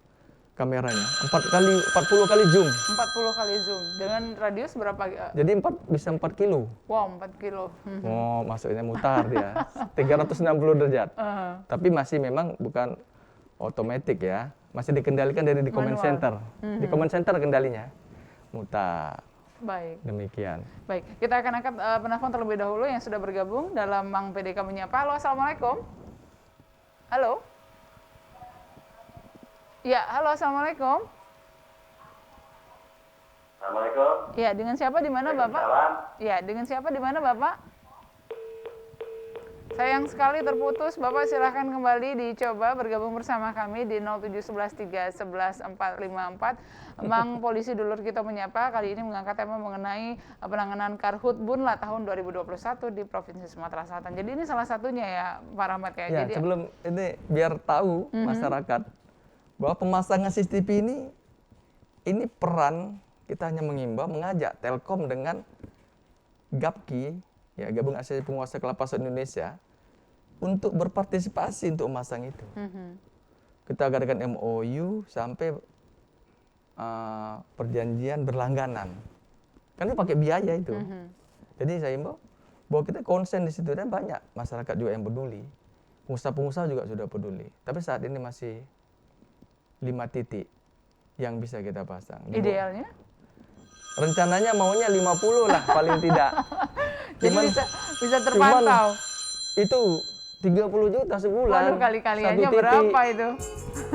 kameranya 40 kali zoom. 40 kali zoom dengan radius berapa? Jadi bisa 4 kilo. Wow, 4 kilo. Oh, maksudnya mutar dia 360 derajat. Tapi masih memang bukan otomatis ya, masih dikendalikan dari di command center. Di command center kendalinya mutar. Baik. Demikian. Baik, kita akan angkat penelpon terlebih dahulu yang sudah bergabung dalam Mang PDK Menyapa. Halo, assalamualaikum. Halo. Ya, halo, assalamualaikum. Assalamualaikum. Ya, dengan siapa di mana Bapak? Salam. Ya, dengan siapa di mana Bapak? Sayang sekali terputus. Bapak silahkan kembali dicoba bergabung bersama kami di 07113114454. Mang Polisi Dulur Kita Menyapa kali ini mengangkat tema mengenai penanganan Karhutbunla tahun 2021 di Provinsi Sumatera Selatan. Jadi ini salah satunya ya Pak Rahmat ya. Ya, jadi sebelum ini biar tahu masyarakat bahwa pemasangan CCTV ini peran kita hanya mengimbau, mengajak Telkom dengan Gapki, ya Gabungan Asosiasi Penguasa Kelapa Sawit Indonesia, untuk berpartisipasi untuk memasang itu. Kita adakan MOU sampai perjanjian berlangganan. Kan itu pakai biaya itu. Jadi saya imbau bahwa kita konsen di situ, dan banyak masyarakat juga yang peduli. Pengusaha-pengusaha juga sudah peduli. Tapi saat ini masih 5 titik yang bisa kita pasang. Idealnya? Rencananya maunya 50 lah paling tidak. Jadi bisa terpantau. Itu 30 juta sebulan. Waduh, kali-kaliannya berapa itu?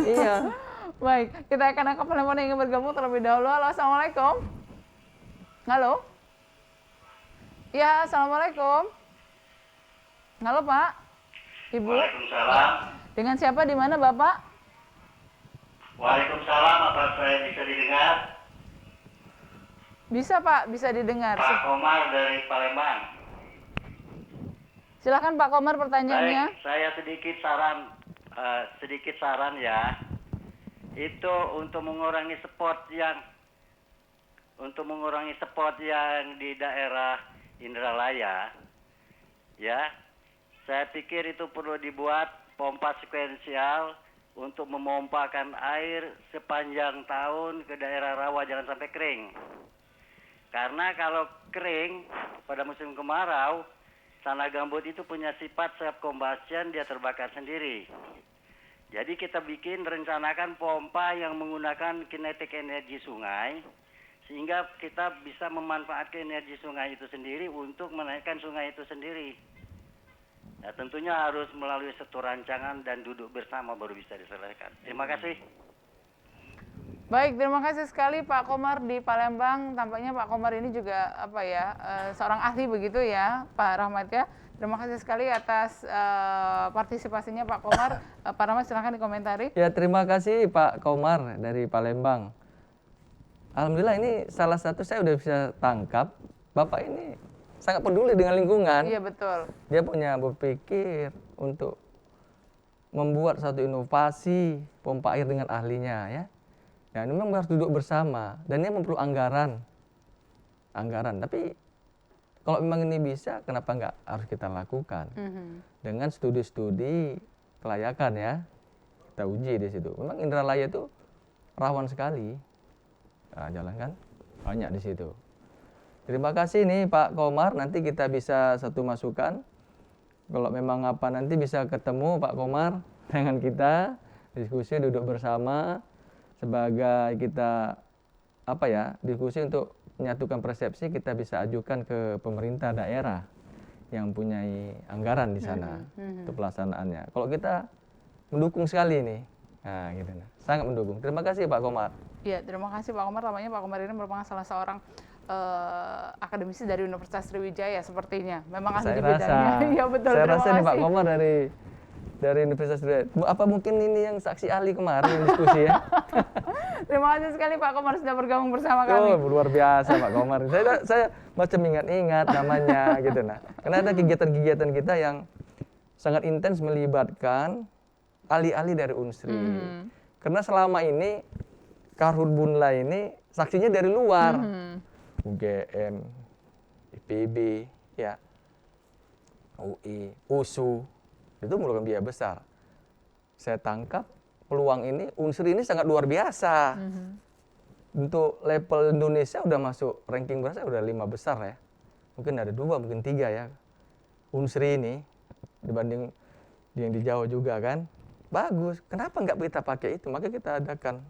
Iya. Baik, kita akan angkat penelpon yang ingin bergabung terlebih dahulu. Halo, assalamualaikum. Halo. Ya, assalamualaikum. Halo Pak. Ibu. Waalaikumsalam. Dengan siapa di mana Bapak? Waalaikumsalam, apa saya bisa didengar? Bisa Pak, bisa didengar. Pak Komar dari Palembang. Silakan Pak Komar pertanyaannya. Baik, saya sedikit saran ya. Itu untuk mengurangi spot yang di daerah Indralaya. Ya. Saya pikir itu perlu dibuat pompa sekuensial untuk memompakan air sepanjang tahun ke daerah rawa, jangan sampai kering. Karena kalau kering pada musim kemarau, tanah gambut itu punya sifat self combustion, dia terbakar sendiri. Jadi kita rencanakan pompa yang menggunakan kinetik energi sungai, sehingga kita bisa memanfaatkan energi sungai itu sendiri untuk menaikkan sungai itu sendiri. Ya, tentunya harus melalui satu rancangan dan duduk bersama baru bisa diselesaikan. Terima kasih. Baik, terima kasih sekali Pak Komar di Palembang. Tampaknya Pak Komar ini juga seorang ahli begitu ya, Pak Rahmat ya. Terima kasih sekali atas partisipasinya Pak Komar. Pak Rahmat silahkan dikomentari. Ya, terima kasih Pak Komar dari Palembang. Alhamdulillah ini salah satu saya udah bisa tangkap. Bapak ini sangat peduli dengan lingkungan. Iya, betul. Dia punya berpikir untuk membuat satu inovasi pompa air dengan ahlinya ya. Ya, ini memang harus duduk bersama dan ini perlu anggaran. Tapi kalau memang ini bisa, kenapa nggak harus kita lakukan? Dengan studi-studi kelayakan ya, kita uji di situ. Memang Indralaya itu rawan sekali. Nah, jalan kan banyak di situ. Terima kasih nih Pak Komar, nanti kita bisa satu masukan. Kalau memang nanti bisa ketemu Pak Komar dengan kita, diskusi, duduk bersama. sebagai kita diskusi untuk menyatukan persepsi, kita bisa ajukan ke pemerintah daerah yang mempunyai anggaran di sana untuk pelaksanaannya. Kalau kita mendukung sekali nih, nah gitu, sangat mendukung. Terima kasih Pak Komar. Iya, terima kasih Pak Komar. Namanya Pak Komar ini merupakan salah seorang akademisi dari Universitas Sriwijaya sepertinya. Memang ahli di bidangnya. Iya betul. Saya terima rasa kasih. nih Pak Komar dari Universitas Sriwijaya. Apa mungkin ini yang saksi ahli kemarin diskusi ya? Terima kasih sekali Pak Komar sudah bergabung bersama kami. Oh, luar biasa Pak Komar. Saya macam ingat-ingat namanya gitu nah. Karena ada kegiatan-kegiatan kita yang sangat intens melibatkan ahli-ahli dari Unsri. Karena selama ini Karhutbunla ini saksinya dari luar. UGM, IPB, ya, UI, USU, itu merupakan biaya besar. Saya tangkap peluang ini, Unsri ini sangat luar biasa. Untuk level Indonesia udah masuk ranking berapa? Udah 5 besar ya. Mungkin ada 2, mungkin 3 ya. Unsri ini dibanding yang di Jawa juga kan. Bagus. Kenapa nggak kita pakai itu? Maka kita adakan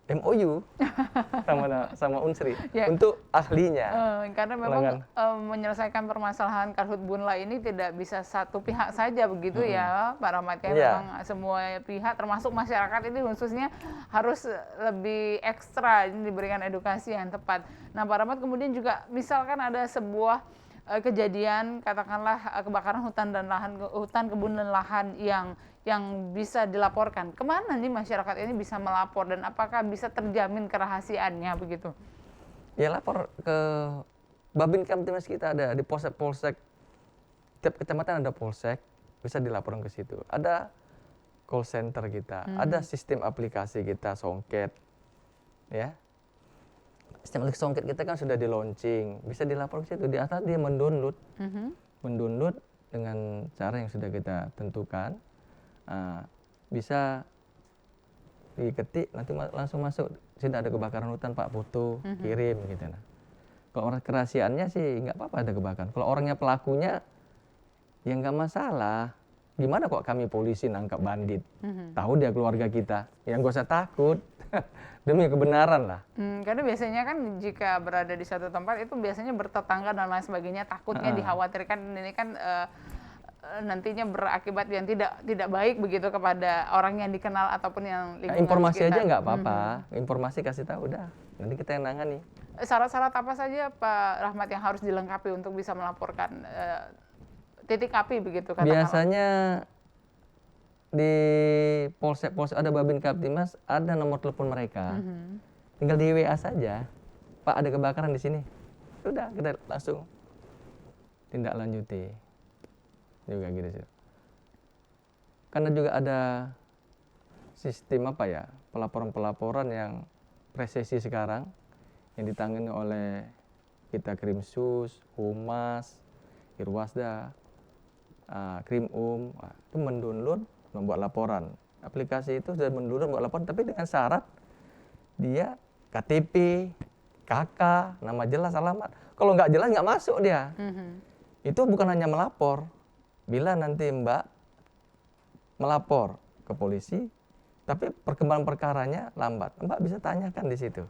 MOU sama Unsri untuk ahlinya. Karena memang menyelesaikan permasalahan Karhutbunla ini tidak bisa satu pihak saja begitu ya Pak Rahmat ya. Memang semua pihak termasuk masyarakat ini khususnya harus lebih ekstra diberikan edukasi yang tepat. Nah Pak Rahmat kemudian juga misalkan ada sebuah kejadian katakanlah kebakaran hutan kebun dan lahan yang bisa dilaporkan. Kemana nih masyarakat ini bisa melapor dan apakah bisa terjamin kerahasiaannya begitu? Ya lapor ke Babin Kamtibmas kita ada di polsek. Tiap kecamatan ada polsek, bisa dilaporkan ke situ. Ada call center kita, ada sistem aplikasi kita Songket, ya. Sistem aplikasi Songket kita kan sudah di launching, bisa dilaporkan ke situ. Di atas dia mendownload dengan cara yang sudah kita tentukan. Bisa diketik nanti langsung masuk sini ada kebakaran hutan Pak, foto kirim gitu nah. Kalau orang kerahasiaannya sih nggak apa-apa ada kebakaran. Kalau orangnya pelakunya ya nggak masalah. Gimana kok kami polisi nangkap bandit? Tahu dia keluarga kita, yang nggak usah takut. Demi kebenaran lah. Karena biasanya kan jika berada di satu tempat itu biasanya bertetangga dan lain sebagainya, takutnya dikhawatirkan ini kan nantinya berakibat yang tidak baik begitu kepada orang yang dikenal ataupun yang lingkungan informasi sekitar. Aja nggak apa-apa, informasi kasih tahu udah, nanti kita yang nangani. Syarat-syarat apa saja Pak Rahmat yang harus dilengkapi untuk bisa melaporkan titik api begitu katakanlah? Biasanya di polsek ada Babin Kamtibmas, ada nomor telepon mereka. Tinggal di WA saja, Pak ada kebakaran di sini. Udah kita langsung tindak lanjuti. Juga gitu sih. Karena juga ada sistem pelaporan-pelaporan yang presisi sekarang yang ditangani oleh kita Krimsus, Humas, Irwasda, Krimum, itu mendownload, membuat laporan. Aplikasi itu sudah mendownload, membuat laporan, tapi dengan syarat dia KTP, KK, nama jelas, alamat. Kalau nggak jelas nggak masuk dia. Itu bukan hanya melapor. Bila nanti Mbak melapor ke polisi, tapi perkembangan perkaranya lambat, Mbak bisa tanyakan di situ.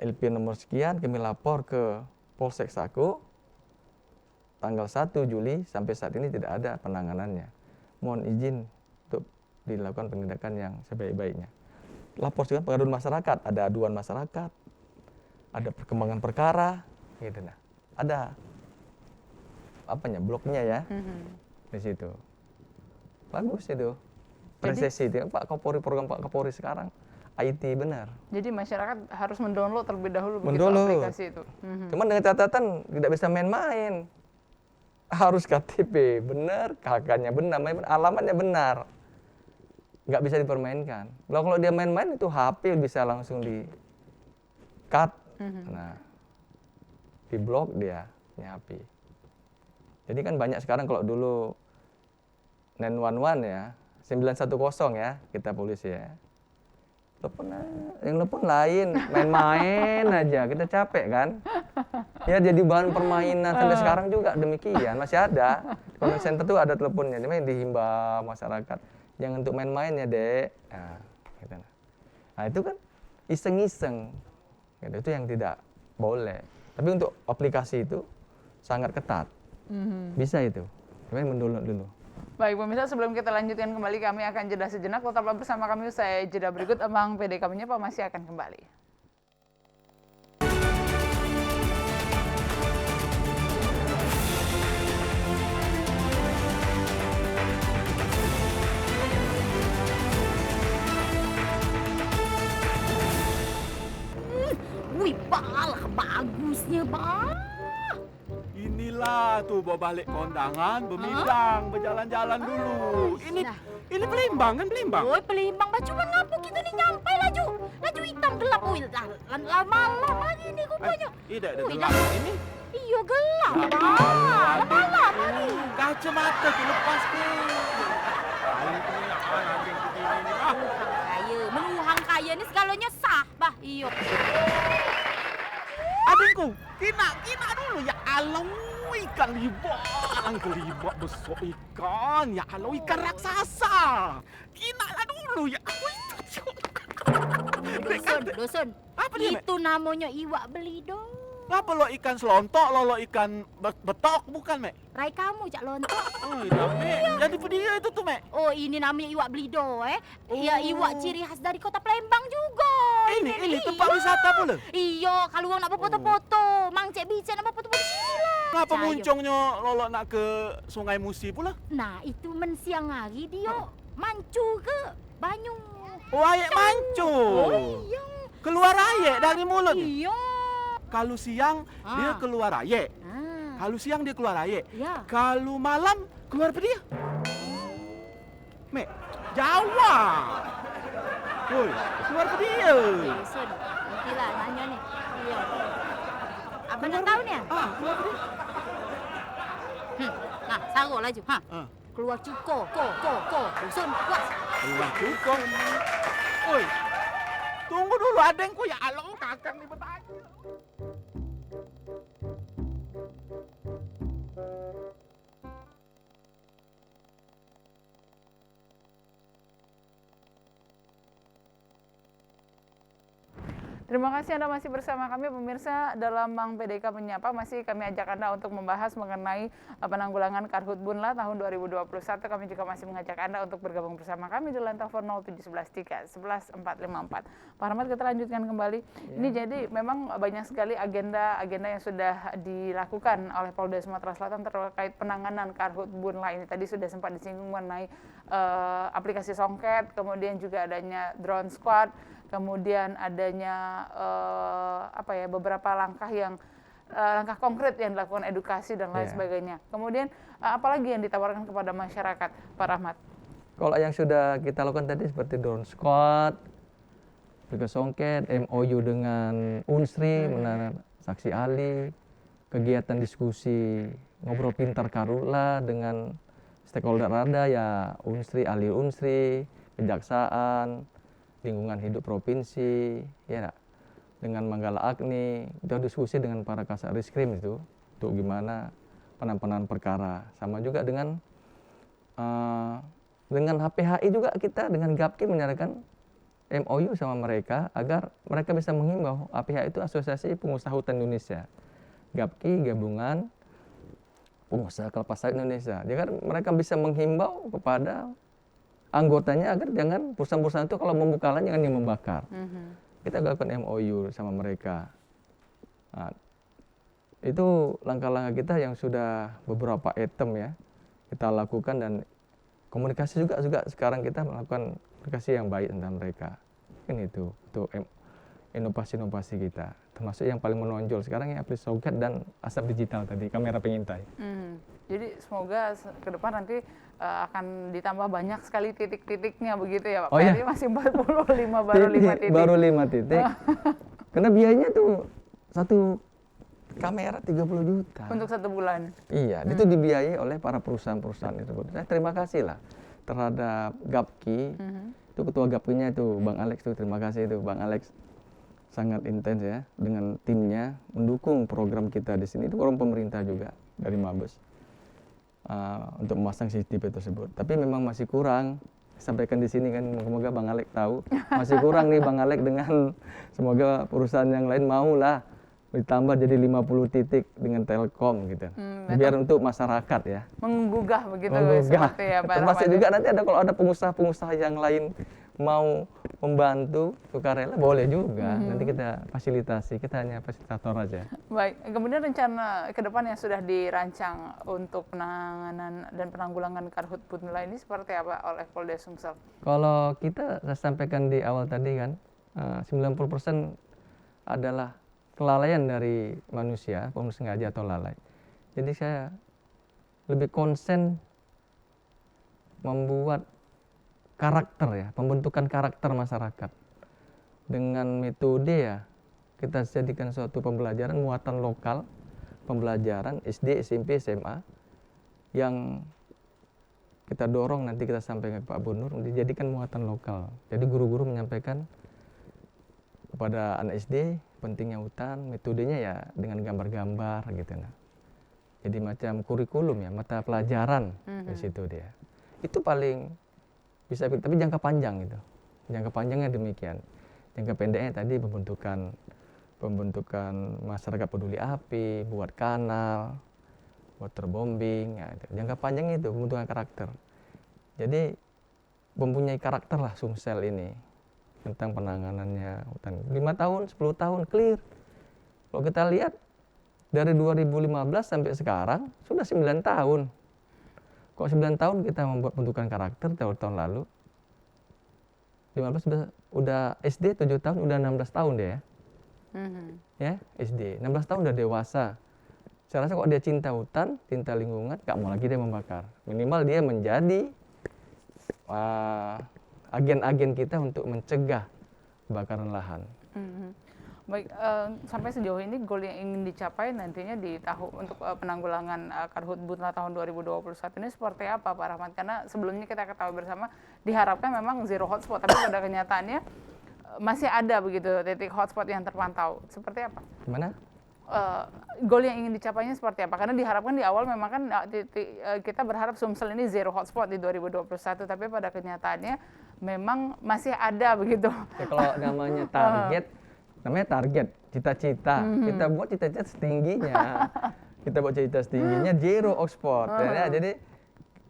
LP nomor sekian, kami lapor ke Polsek Saku, tanggal 1 Juli sampai saat ini tidak ada penanganannya. Mohon izin untuk dilakukan penindakan yang sebaik-baiknya. Lapor juga pengaduan masyarakat, ada aduan masyarakat, ada perkembangan perkara, gitu nah. Ada bloknya ya di situ. Bagus itu. Presisi itu Pak Kapolri, program Pak Kapolri sekarang IT benar. Jadi masyarakat harus mendownload terlebih dahulu aplikasi itu. Cuman dengan catatan tidak bisa main-main. Harus KTP benar, kakaknya benar, alamatnya benar. Nggak bisa dipermainkan. Kalau dia main-main itu HP bisa langsung di cut. Nah, di blok dia HP. Jadi kan banyak sekarang kalau dulu 911 ya, 910 ya, kita polisi ya. Yang telepon lain, main-main aja, kita capek kan. Ya jadi bahan permainan sampai sekarang juga demikian, masih ada. Comment center tuh ada teleponnya, dimana dihimbau masyarakat. Jangan untuk main-main ya dek. Nah, gitu. Nah itu kan iseng-iseng, gitu. Itu yang tidak boleh. Tapi untuk aplikasi itu sangat ketat, bisa itu. Tapi mendownload dulu. Baik pemirsa, sebelum kita lanjutkan kembali, kami akan jeda sejenak. Tetaplah bersama kami, usai jeda berikut Abang PDK Menyapa masih akan kembali. Wih, balah bagusnya, bah. Inilah tuh bawa balik kondangan, bermidang, berjalan-jalan dulu. Ini Pelimbang kan, Pelimbang? Oi, Pelimbang, bah cuma ngapa kita nih nyampai laju hitam gelap. Wih, lama-lama lagi nih rupanya. Tidak ada gelap ini. Iya gelap, bah. Lama-lama lagi. Kacamata tu lepas ke. Kaya, menuhang kaya ni segalanya sah, bah. Iyo. Adikku, kina dulu ya Allah, ikan gelibak besar ikan, ya Allah, ikan raksasa. Kina lah dulu ya. Dosen, apa dia, itu namanya iwak belido. Apa lo ikan selontok, lo ikan betok, bukan, Mek? Rai kamu, Cak Lontok. Oh, iya, Mek. Jadi dia itu tuh, Mek. Oh, ini namanya iwak belido, Ya, iwak ciri khas dari kota Palembang juga. Ini tempat wisata pula? Iya, kalau orang nak berfoto-foto, Mang Cik Bican nak berfoto-foto di sini lah. Kenapa muncungnya lolo nak ke Sungai Musi pula? Nah, itu mensiang hari dia mancu ke Banyu. Oh, air mancu. Oh, iya. Keluar air dari mulut. Iya. Kalau siang dia keluar air. Kalau siang dia keluar air. Ya. Kalau malam keluar apa dia? Mek, jawab. Woi, keluar apa dia? Sun, nantilah nanya nih. Iya. Abang nak tahu ni? Keluar apa dia? Nah, saruk laju. Keluar cuko, ko. Sun, puas. Keluar cuko. Woi, tunggu dulu adengku ya Allah, kakak ni bertanya. Terima kasih Anda masih bersama kami pemirsa dalam Mang PDK Menyapa. Masih kami ajak Anda untuk membahas mengenai penanggulangan Karhutbunlah tahun 2021. Kami juga masih mengajak Anda untuk bergabung bersama kami di line telepon 07113 11454. Pak Rahmat, kita lanjutkan kembali. Ini jadi memang banyak sekali agenda-agenda yang sudah dilakukan oleh Polda Sumatera Selatan terkait penanganan Karhutbunlah ini. Tadi sudah sempat disinggung mengenai aplikasi Songket, kemudian juga adanya drone squad, kemudian adanya beberapa langkah konkret yang dilakukan, edukasi dan lain sebagainya. Kemudian apalagi yang ditawarkan kepada masyarakat, Pak Rahmat? Kalau yang sudah kita lakukan tadi seperti drone squad, aplikasi Songket, MOU dengan Unsri, menanam saksi ahli, kegiatan diskusi ngobrol pintar Karhutlah dengan stakeholder ada ya Unsri, ahli Unsri, kejaksaan, lingkungan hidup provinsi, ya dengan Manggala Agni, kita diskusi dengan para kasat reskrim itu untuk gimana penanganan perkara. Sama juga dengan HPHI juga kita dengan GAPKI menyarankan MOU sama mereka agar mereka bisa menghimbau. HPHI itu Asosiasi Pengusaha Hutan Indonesia, GAPKI gabungan pengusaha kelapa sawit Indonesia. Jadi mereka bisa menghimbau kepada anggotanya agar jangan perusahaan-perusahaan itu kalau membuka lahan jangan yang membakar. Kita lakukan MOU sama mereka. Nah, itu langkah-langkah kita yang sudah beberapa item ya kita lakukan, dan komunikasi juga sekarang kita melakukan komunikasi yang baik tentang mereka. Ini itu untuk inovasi-inovasi kita. Termasuk yang paling menonjol sekarang ya aplikasi Songket dan asap digital tadi, kamera pengintai. Jadi semoga ke depan nanti akan ditambah banyak sekali titik-titiknya begitu ya Pak? Oh, iya. Ini masih 45, baru 5 titik. Baru 5 titik. Karena biayanya tuh satu kamera 30 juta. Untuk 1 bulan? Iya, itu dibiayai oleh para perusahaan-perusahaan tersebut. Saya terima kasih lah terhadap GAPKI. Itu ketua GAPKI-nya itu Bang Alex tuh, terima kasih itu Bang Alex. Sangat intens ya dengan timnya mendukung program kita di sini. Itu program pemerintah juga dari Mabes untuk memasang CCTV tersebut. Tapi memang masih kurang sampaikan di sini kan, semoga Bang Alek tahu. Masih kurang nih Bang Alek dengan semoga perusahaan yang lain mau lah ditambah jadi 50 titik dengan Telkom gitu. Biar untuk masyarakat ya. Menggugah begitu Menggugah. seperti ya Pak Termasuk Rahmat. juga nanti ada kalau ada pengusaha-pengusaha yang lain mau membantu sukarela boleh juga. Nanti kita fasilitasi, kita hanya fasilitator aja. Baik, kemudian rencana ke depan yang sudah dirancang untuk penanganan dan penanggulangan karhutlah ini seperti apa oleh Polda Sumsel? Kalau kita saya sampaikan di awal tadi kan, 90% adalah kelalaian dari manusia, pembunuh sengaja atau lalai. Jadi saya lebih konsen membuat karakter ya, pembentukan karakter masyarakat. Dengan metode ya, kita jadikan suatu pembelajaran muatan lokal, pembelajaran SD, SMP, SMA, yang kita dorong nanti kita sampaikan ke Pak Bunur, dijadikan muatan lokal. Jadi guru-guru menyampaikan kepada anak SD, pentingnya hutan, metodenya ya dengan gambar-gambar gitu. Nah. Jadi macam kurikulum ya, mata pelajaran di situ dia. Itu paling bisa, tapi jangka panjang gitu. Jangka panjangnya demikian. Jangka pendeknya tadi pembentukan masyarakat peduli api, buat kanal, waterbombing, ya, itu. Jangka panjangnya itu pembentukan karakter. Jadi mempunyai karakter lah Sumsel ini tentang penanganannya hutan. 5 tahun, 10 tahun clear. Kalau kita lihat dari 2015 sampai sekarang sudah 9 tahun. Kok 9 tahun kita membuat pembentukan karakter tahun lalu. 15 udah SD 7 tahun, udah 16 tahun dia ya. Ya, SD. 16 tahun udah dewasa. Saya rasa kok dia cinta hutan, cinta lingkungan, gak mau lagi dia membakar. Minimal dia menjadi agen-agen kita untuk mencegah kebakaran lahan. Baik, sampai sejauh ini goal yang ingin dicapai nantinya di untuk penanggulangan karhutlah tahun 2021 ini seperti apa Pak Rahmat? Karena sebelumnya kita ketahui bersama diharapkan memang zero hotspot, tapi pada kenyataannya masih ada begitu titik hotspot yang terpantau. Seperti apa? Gimana? Goal yang ingin dicapainya seperti apa? Karena diharapkan di awal memang kan kita berharap Sumsel ini zero hotspot di 2021, tapi pada kenyataannya memang masih ada begitu. Ya, kalau namanya target, namanya target, cita-cita. Kita buat cita-cita setingginya. Kita buat cita setingginya zero hotspot. Ya, jadi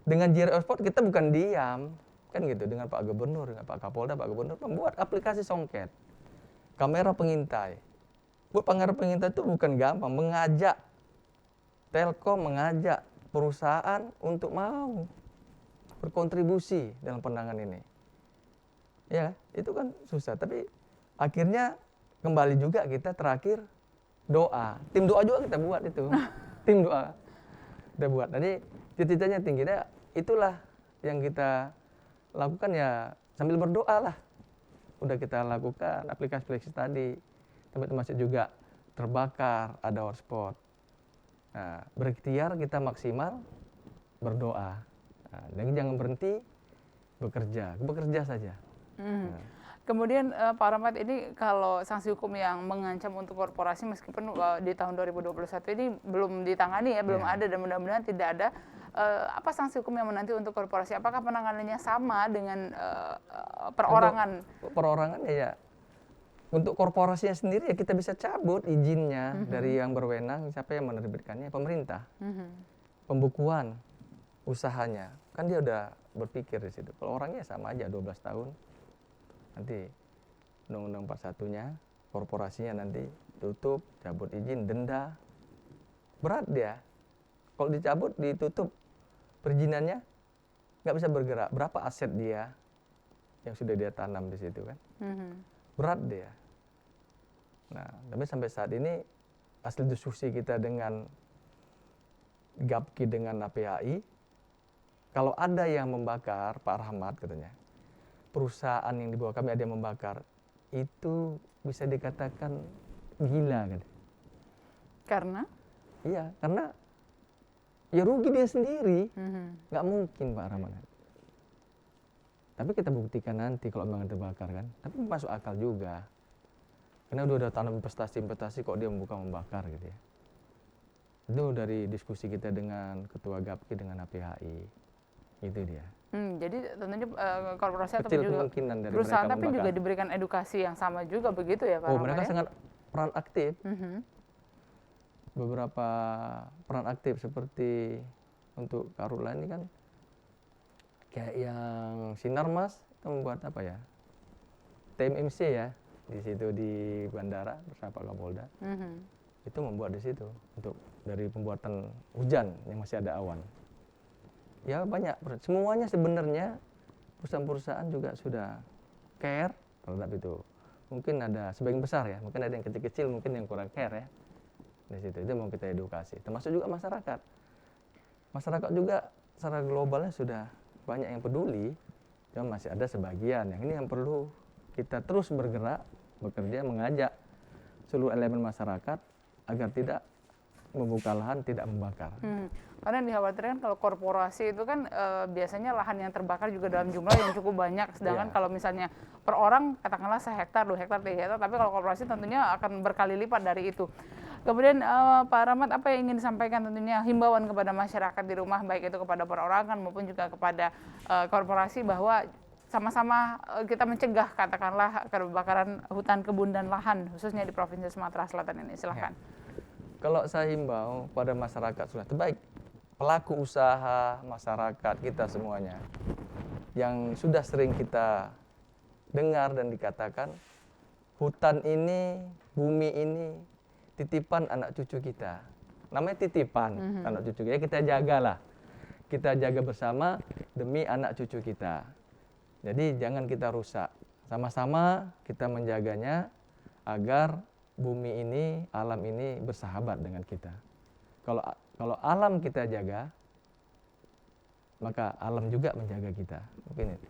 dengan zero hotspot kita bukan diam, kan gitu. Dengan Pak Gubernur, dengan Pak Kapolda, Pak Gubernur membuat aplikasi songket, kamera pengintai. Buat kamera pengintai itu bukan gampang, mengajak Telkom, mengajak perusahaan untuk mau berkontribusi dalam penanganan ini. Ya, itu kan susah. Tapi akhirnya kembali juga kita terakhir doa. Tim doa juga kita buat itu. Tim doa kita buat. Jadi cita-citanya tinggi. Nah, itulah yang kita lakukan ya sambil berdoa lah. Udah kita lakukan aplikasi tadi. Termasuk juga terbakar, ada hotspot. Nah, berikhtiar kita maksimal berdoa. Nah, dan jangan berhenti bekerja saja. Nah. Kemudian Pak Rahmat, ini kalau sanksi hukum yang mengancam untuk korporasi meskipun di tahun 2021 ini belum ditangani ya, belum ada dan mudah-mudahan tidak ada. Apa sanksi hukum yang menanti untuk korporasi? Apakah penanganannya sama dengan perorangan? Untuk perorangan ya. Untuk korporasinya sendiri ya kita bisa cabut izinnya dari yang berwenang, siapa yang menerbitkannya? Pemerintah. Pembukuan usahanya. Kan dia udah berpikir di situ. Kalau orangnya sama aja 12 tahun. Nanti Undang-Undang 41-nya, korporasinya nanti tutup, cabut izin, denda. Berat dia. Kalau dicabut, ditutup perizinannya, nggak bisa bergerak. Berapa aset dia yang sudah dia tanam di situ kan? Berat dia. Nah, tapi sampai saat ini hasil diskusi kita dengan GAPKI dengan APHI, kalau ada yang membakar, Pak Rahmat katanya, perusahaan yang di bawah kami ada yang membakar, itu bisa dikatakan gila kan? Karena? Iya, karena ya rugi dia sendiri, nggak mungkin Pak Rahmat. Tapi kita buktikan nanti kalau memang terbakar kan, tapi masuk akal juga. Karena udah tanam investasi kok dia membuka membakar gitu ya. Itu dari diskusi kita dengan Ketua GAPKI dengan APHI, itu dia. Jadi tentunya korporasi atau Kecil juga kemungkinan dari perusahaan mereka tapi juga membakar. diberikan edukasi yang sama juga begitu ya Pak Oh, Rahmat mereka ya? sangat peran aktif. Mhm. Beberapa peran aktif seperti untuk Karhutla ini kan kayak yang Sinarmas itu membuat apa ya? TMMC ya di situ di bandara bersama Pak Kapolda. Mhm. Itu membuat di situ untuk dari pembuatan hujan yang masih ada awan. Ya banyak, semuanya sebenarnya perusahaan-perusahaan juga sudah care terhadap itu. Mungkin ada sebagian besar ya, mungkin ada yang kecil-kecil, mungkin yang kurang care ya. Di situ itu mau kita edukasi, termasuk juga masyarakat. Masyarakat juga secara globalnya sudah banyak yang peduli, cuma masih ada sebagian yang ini yang perlu kita terus bergerak, bekerja, mengajak seluruh elemen masyarakat agar tidak membuka lahan, tidak membakar. Karena yang dikhawatirkan kalau korporasi itu kan biasanya lahan yang terbakar juga dalam jumlah yang cukup banyak. Sedangkan kalau misalnya per orang katakanlah 1 hektar, 2 hektar, 3 hektar, tapi kalau korporasi tentunya akan berkali lipat dari itu. Kemudian Pak Rahmat, apa yang ingin disampaikan tentunya himbauan kepada masyarakat di rumah, baik itu kepada perorangan maupun juga kepada korporasi bahwa sama-sama kita mencegah katakanlah kebakaran hutan, kebun, dan lahan khususnya di Provinsi Sumatera Selatan ini. Silahkan. Kalau saya himbau pada masyarakat sudah terbaik, pelaku usaha, masyarakat kita semuanya, yang sudah sering kita dengar dan dikatakan, hutan ini, bumi ini, titipan anak cucu kita. Namanya titipan anak cucu kita, kita jagalah. Kita jaga bersama demi anak cucu kita. Jadi jangan kita rusak. Sama-sama kita menjaganya agar bumi ini, alam ini bersahabat dengan kita. Kalau alam kita jaga, maka alam juga menjaga kita. Mungkin itu.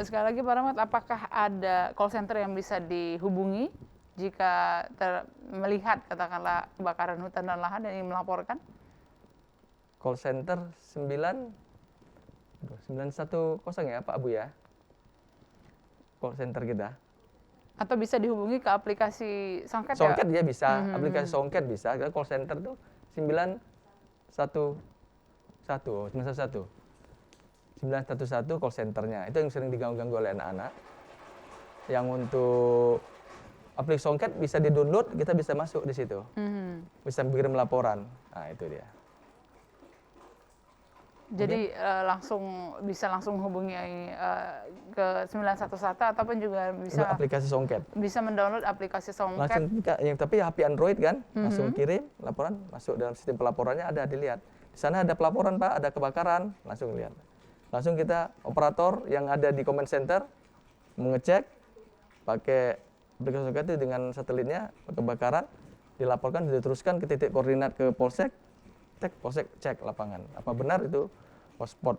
Sekali lagi Pak Rahmat, apakah ada call center yang bisa dihubungi jika melihat katakanlah kebakaran hutan dan lahan dan ingin melaporkan? Call center 910 ya Pak Abu ya? Call center kita. Atau bisa dihubungi ke aplikasi Songket ya? Songket ya bisa, aplikasi Songket bisa. Call center tuh 911 call centernya. Itu yang sering diganggu-ganggu oleh anak-anak. Yang untuk aplikasi Songket bisa di-download, kita bisa masuk di situ. Bisa bikin laporan. Nah, itu dia. Jadi bisa langsung hubungi ke 911 ataupun juga bisa aplikasi Songket. Bisa mendownload aplikasi Songket. Langsung tapi HP Android kan, langsung kirim laporan, masuk dalam sistem pelaporannya ada dilihat. Di sana ada pelaporan Pak, ada kebakaran, langsung lihat. Langsung kita operator yang ada di command center mengecek pakai aplikasi Songket itu dengan satelitnya kebakaran, dilaporkan, diteruskan ke titik koordinat ke Polsek. Polsek cek lapangan, apa benar itu hotspot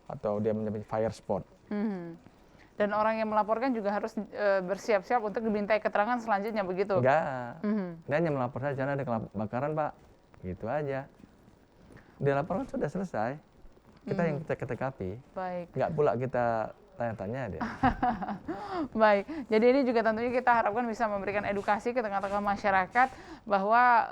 atau dia menjadi fire spot. Dan orang yang melaporkan juga harus bersiap-siap untuk dimintai keterangan selanjutnya begitu? Enggak, dia hanya melapor saja ada kebakaran Pak, gitu aja. Dia laporan sudah selesai, kita yang cek ke TKP. Baik. Enggak pula kita tanya-tanya dia. Baik, jadi ini juga tentunya kita harapkan bisa memberikan edukasi ke tengah-tengah masyarakat bahwa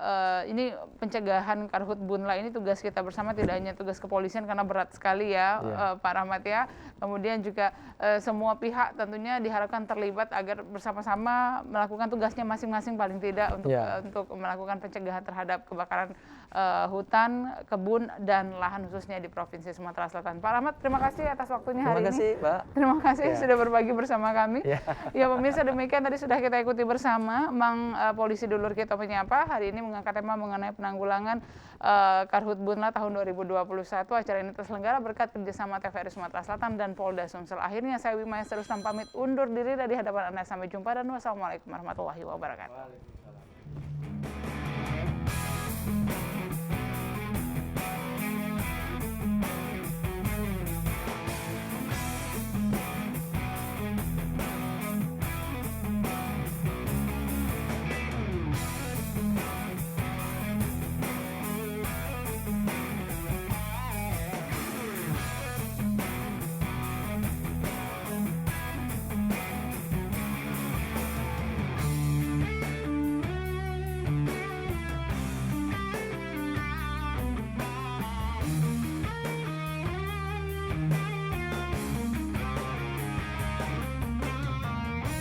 ini pencegahan Karhutbunla ini tugas kita bersama, tidak hanya tugas kepolisian karena berat sekali ya Pak Rahmat ya. Kemudian juga semua pihak tentunya diharapkan terlibat agar bersama-sama melakukan tugasnya masing-masing paling tidak untuk melakukan pencegahan terhadap kebakaran hutan, kebun, dan lahan khususnya di Provinsi Sumatera Selatan. Pak Rahmat, terima kasih atas waktunya hari ini. Terima kasih, Mbak. Terima kasih sudah berbagi bersama kami. Ya pemirsa, demikian tadi sudah kita ikuti bersama Mang Polisi Dulur Kita Menyapa. Hari ini mengangkat tema mengenai penanggulangan Karhutbunla tahun 2021. Acara ini terselenggara berkat kerjasama TVRI Sumatera Selatan dan Polda Sumsel. Akhirnya saya Wimaya Rustam pamit undur diri dari hadapan Anda. Sampai jumpa dan wassalamualaikum warahmatullahi wabarakatuh.